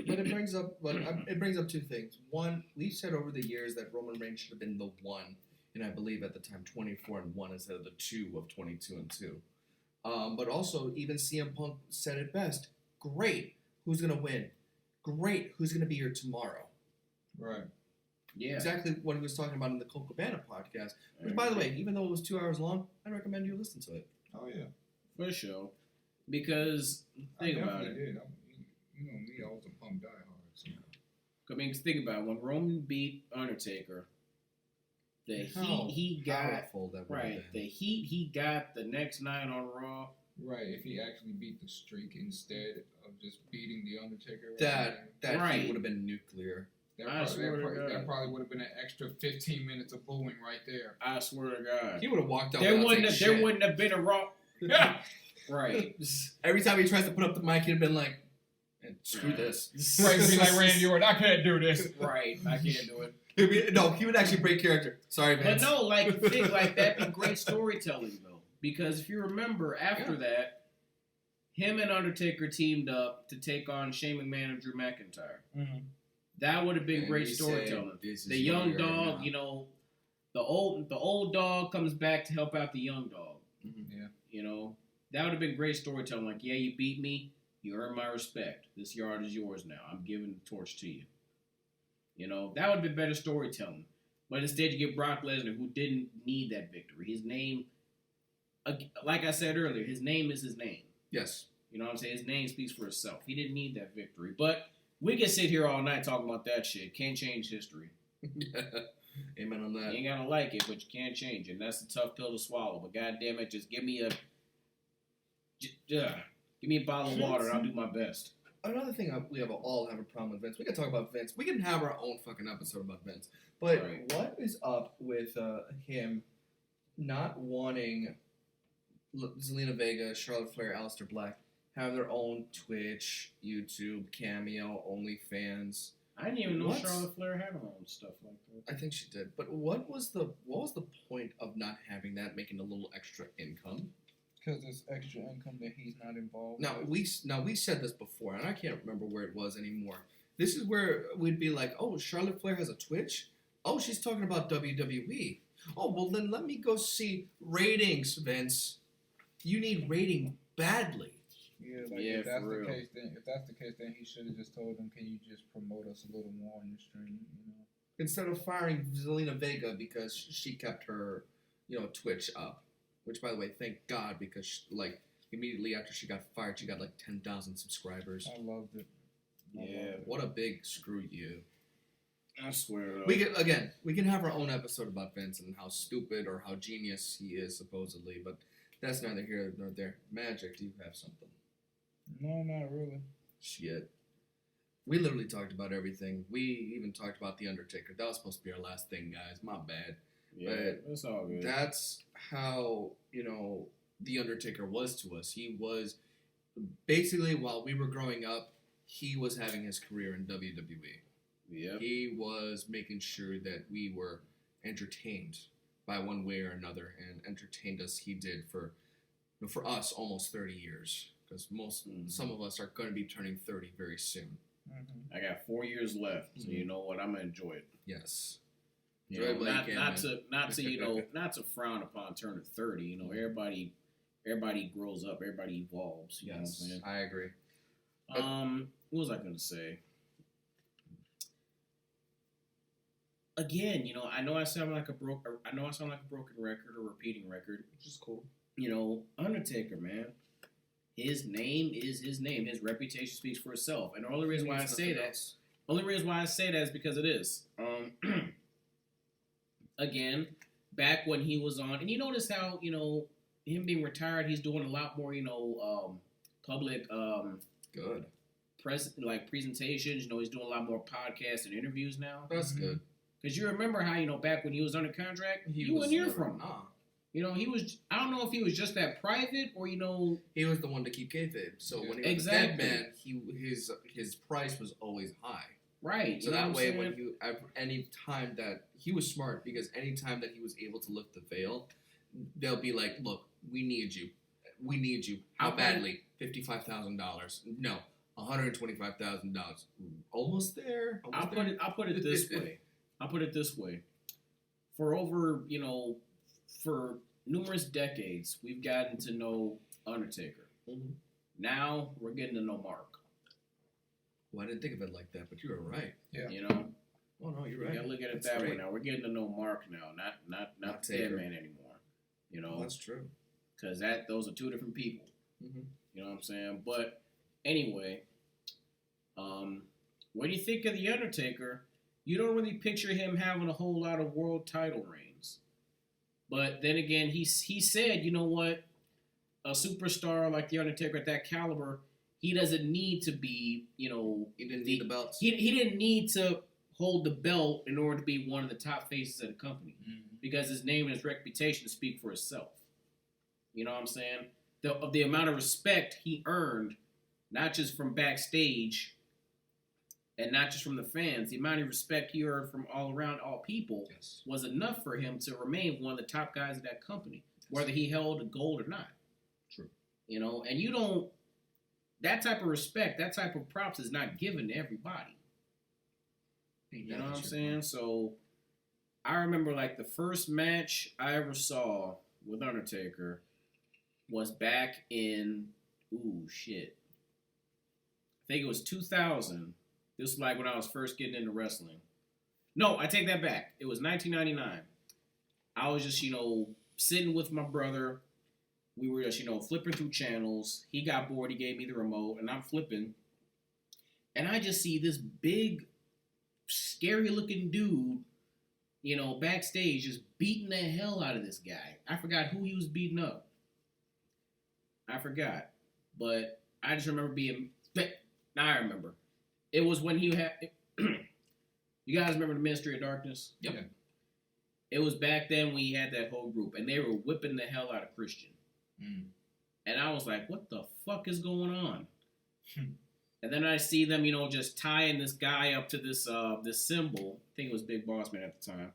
But it brings up two things. One, we've said over the years that Roman Reigns should have been the 1, and I believe at the time 24-1 instead of the 2 of 22-2. But also, even CM Punk said it best. Great, who's gonna win? Great, who's gonna be here tomorrow? Right. Yeah. Exactly what he was talking about in the Colt Cabana podcast. Which, by the way, even though it was 2 hours long, I recommend you listen to it. Oh yeah. For sure. Because think about it. Did. You know me, I was a Punk diehard. So. I mean, think about it. When Roman beat Undertaker, the heat he got, the heat he got the next night on Raw. Right, if he actually beat the streak instead of just beating the Undertaker. That right. heat would have been nuclear. That probably would have been an extra 15 minutes of booing right there. I swear to God. He would have walked out. There wouldn't have been a Raw. Right. Every time he tries to put up the mic, he'd have been like, screw this. Right, be like Randy Orton, I can't do this. Right, I can't do it. He would actually break character. Sorry, Vince. But no, like, think like that'd be great storytelling, though. Because if you remember, after that, him and Undertaker teamed up to take on Shane McMahon and Drew McIntyre. Mm-hmm. That would have been great storytelling. The young dog, you know, the old dog comes back to help out the young dog. Mm-hmm. Yeah. You know, that would have been great storytelling. Like, yeah, you beat me. You earned my respect. This yard is yours now. I'm giving the torch to you. You know, that would have been better storytelling. But instead, you get Brock Lesnar, who didn't need that victory. His name, like I said earlier, his name is his name. Yes. You know what I'm saying? His name speaks for itself. He didn't need that victory. But we can sit here all night talking about that shit. Can't change history. Amen on that. You ain't gonna like it, but you can't change it. And that's a tough pill to swallow. But goddamn it, just give me a bottle of water and I'll do my best. Another thing we all have a problem with Vince. We can talk about Vince. We can have our own fucking episode about Vince. But What is up with him not wanting Zelina Vega, Charlotte Flair, Aleister Black have their own Twitch, YouTube, Cameo, OnlyFans? I didn't even know Charlotte Flair had her own stuff like that. I think she did. But what was the point of not having that, making a little extra income? Because there's extra income that he's not involved with. Now we said this before, and I can't remember where it was anymore. This is where we'd be like, oh, Charlotte Flair has a Twitch? Oh, she's talking about WWE. Oh, well then let me go see ratings, Vince. You need rating badly. Yeah, if that's the case, then he should have just told them, can you just promote us a little more on your stream, you know? Instead of firing Zelina Vega because she kept her, Twitch up. Which, by the way, thank God, because immediately after she got fired, she got 10,000 subscribers. I loved it. What a big screw you. I swear. We can have our own episode about Vince and how stupid or how genius he is supposedly, but that's neither here nor there. Magikk, do you have something? No, not really. Shit. We literally talked about everything. We even talked about the Undertaker. That was supposed to be our last thing, guys. My bad. Yeah, that's all good. That's how, the Undertaker was to us. He was, basically, while we were growing up, he was having his career in WWE. Yeah. He was making sure that we were entertained by one way or another, and entertained us he did for us almost 30 years. Because some of us are going to be turning 30 very soon. Mm-hmm. I got 4 years left, so you know what? I'm gonna enjoy it. Yes. Not to frown upon turning 30. You know, everybody grows up, everybody evolves. You know what I'm saying? I agree. What was I gonna say? Again, I know I sound like a broken record or repeating record, which is cool. Undertaker, man. His name is his name. His reputation speaks for itself. And the only reason why I say that is because it is. Again, back when he was on, and you notice how, him being retired, he's doing a lot more, public good presentations. He's doing a lot more podcasts and interviews now. That's good. Because you remember how, back when he was under contract, you wouldn't hear from him. He was, I don't know if he was just that private or, He was the one to keep kayfabe. So when he was a dead man, his price was always high. Right. So that way, any time that he was smart, because any time that he was able to lift the veil, they'll be like, "Look, we need you. We need you. How badly? $55,000? No, $125,000. Almost there. I'll put it this way. I'll put it this way. For over, for numerous decades, we've gotten to know Undertaker. Mm-hmm. Now we're getting to know Mark. Well, I didn't think of it like that, but you were right. Yeah. Oh no, you're right. You gotta look at it That's that way great. now. We're getting to know Mark now, not the dead man anymore. Well, that's true. Because those are two different people. Mm-hmm. You know what I'm saying? But anyway, when you think of the Undertaker, you don't really picture him having a whole lot of world title reigns. But then again, he said, you know what? A superstar like the Undertaker at that caliber, he doesn't need to be, He didn't need the belts. He didn't need to hold the belt in order to be one of the top faces of the company. Mm-hmm. Because his name and his reputation speak for itself. You know what I'm saying? The amount of respect he earned, not just from backstage and not just from the fans, the amount of respect he earned from all around, all people, was enough for him to remain one of the top guys of that company, whether he held the gold or not. True. And that type of respect, that type of props is not given to everybody. You know what I'm saying? So I remember the first match I ever saw with Undertaker was back in, I think it was 2000. This was when I was first getting into wrestling. No, I take that back. It was 1999. I was just, sitting with my brother. We were just, flipping through channels. He got bored. He gave me the remote, and I'm flipping. And I just see this big, scary-looking dude, backstage just beating the hell out of this guy. I forgot who he was beating up. I forgot. But I just remember now I remember. It was when he had... You guys remember the Ministry of Darkness? Yep. Yeah. It was back then we had that whole group, and they were whipping the hell out of Christian. Mm. And I was like, what the fuck is going on? And then I see them, just tying this guy up to this symbol. I think it was Big Boss Man at the time.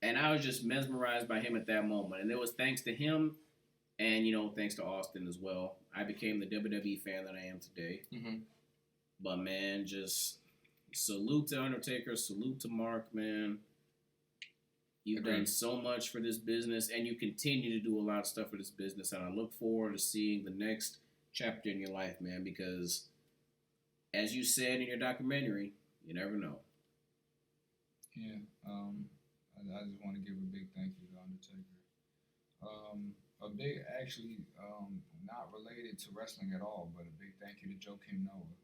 And I was just mesmerized by him at that moment. And it was thanks to him and, thanks to Austin as well. I became the WWE fan that I am today. Mm-hmm. But, man, just salute to Undertaker. Salute to Mark, man. You've done so much for this business, and you continue to do a lot of stuff for this business. And I look forward to seeing the next chapter in your life, man, because as you said in your documentary, you never know. Yeah. I just want to give a big thank you to Undertaker. A big, actually, not related to wrestling at all, but a big thank you to Joakim Noah.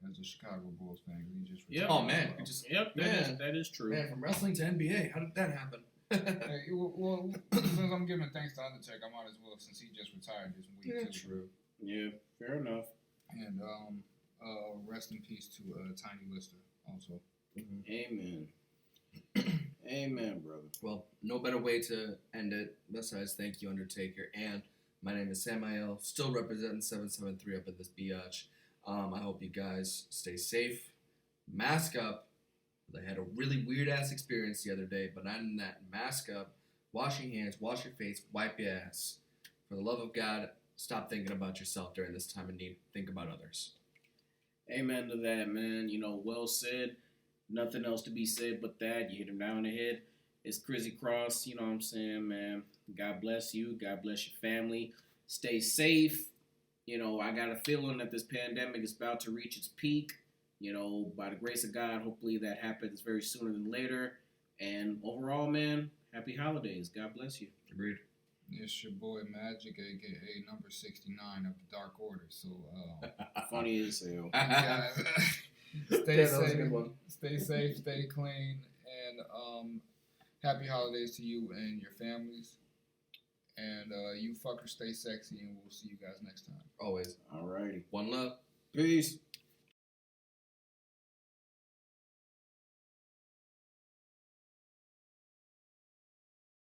As a Chicago Bulls fan, he just retired. Oh man, that is true. Man, from wrestling to NBA, how did that happen? Hey, well, since I'm giving thanks to Undertaker, I might as well, since he just retired this week too. True. Yeah, fair enough. And rest in peace to Tiny Lister also. Mm-hmm. Amen. Amen, brother. Well, no better way to end it besides thank you, Undertaker. And my name is Samielle, still representing 773 up in this biatch. I hope you guys stay safe. Mask up. I had a really weird-ass experience the other day, but other than that, mask up, wash your hands, wash your face, wipe your ass. For the love of God, stop thinking about yourself during this time of need. Think about others. Amen to that, man. Well said. Nothing else to be said but that. You hit him down the head. It's Crizzy Cross. You know what I'm saying, man? God bless you. God bless your family. Stay safe. I got a feeling that this pandemic is about to reach its peak. By the grace of God, hopefully that happens very sooner than later. And overall, man, happy holidays. God bless you. Agreed. It's your boy Magikk, a.k.a. number 69 of the Dark Order. So, funny as hell. Stay safe. Stay safe, stay clean, and happy holidays to you and your families. And you fuckers stay sexy, and we'll see you guys next time. Always. Alrighty. One love. Peace.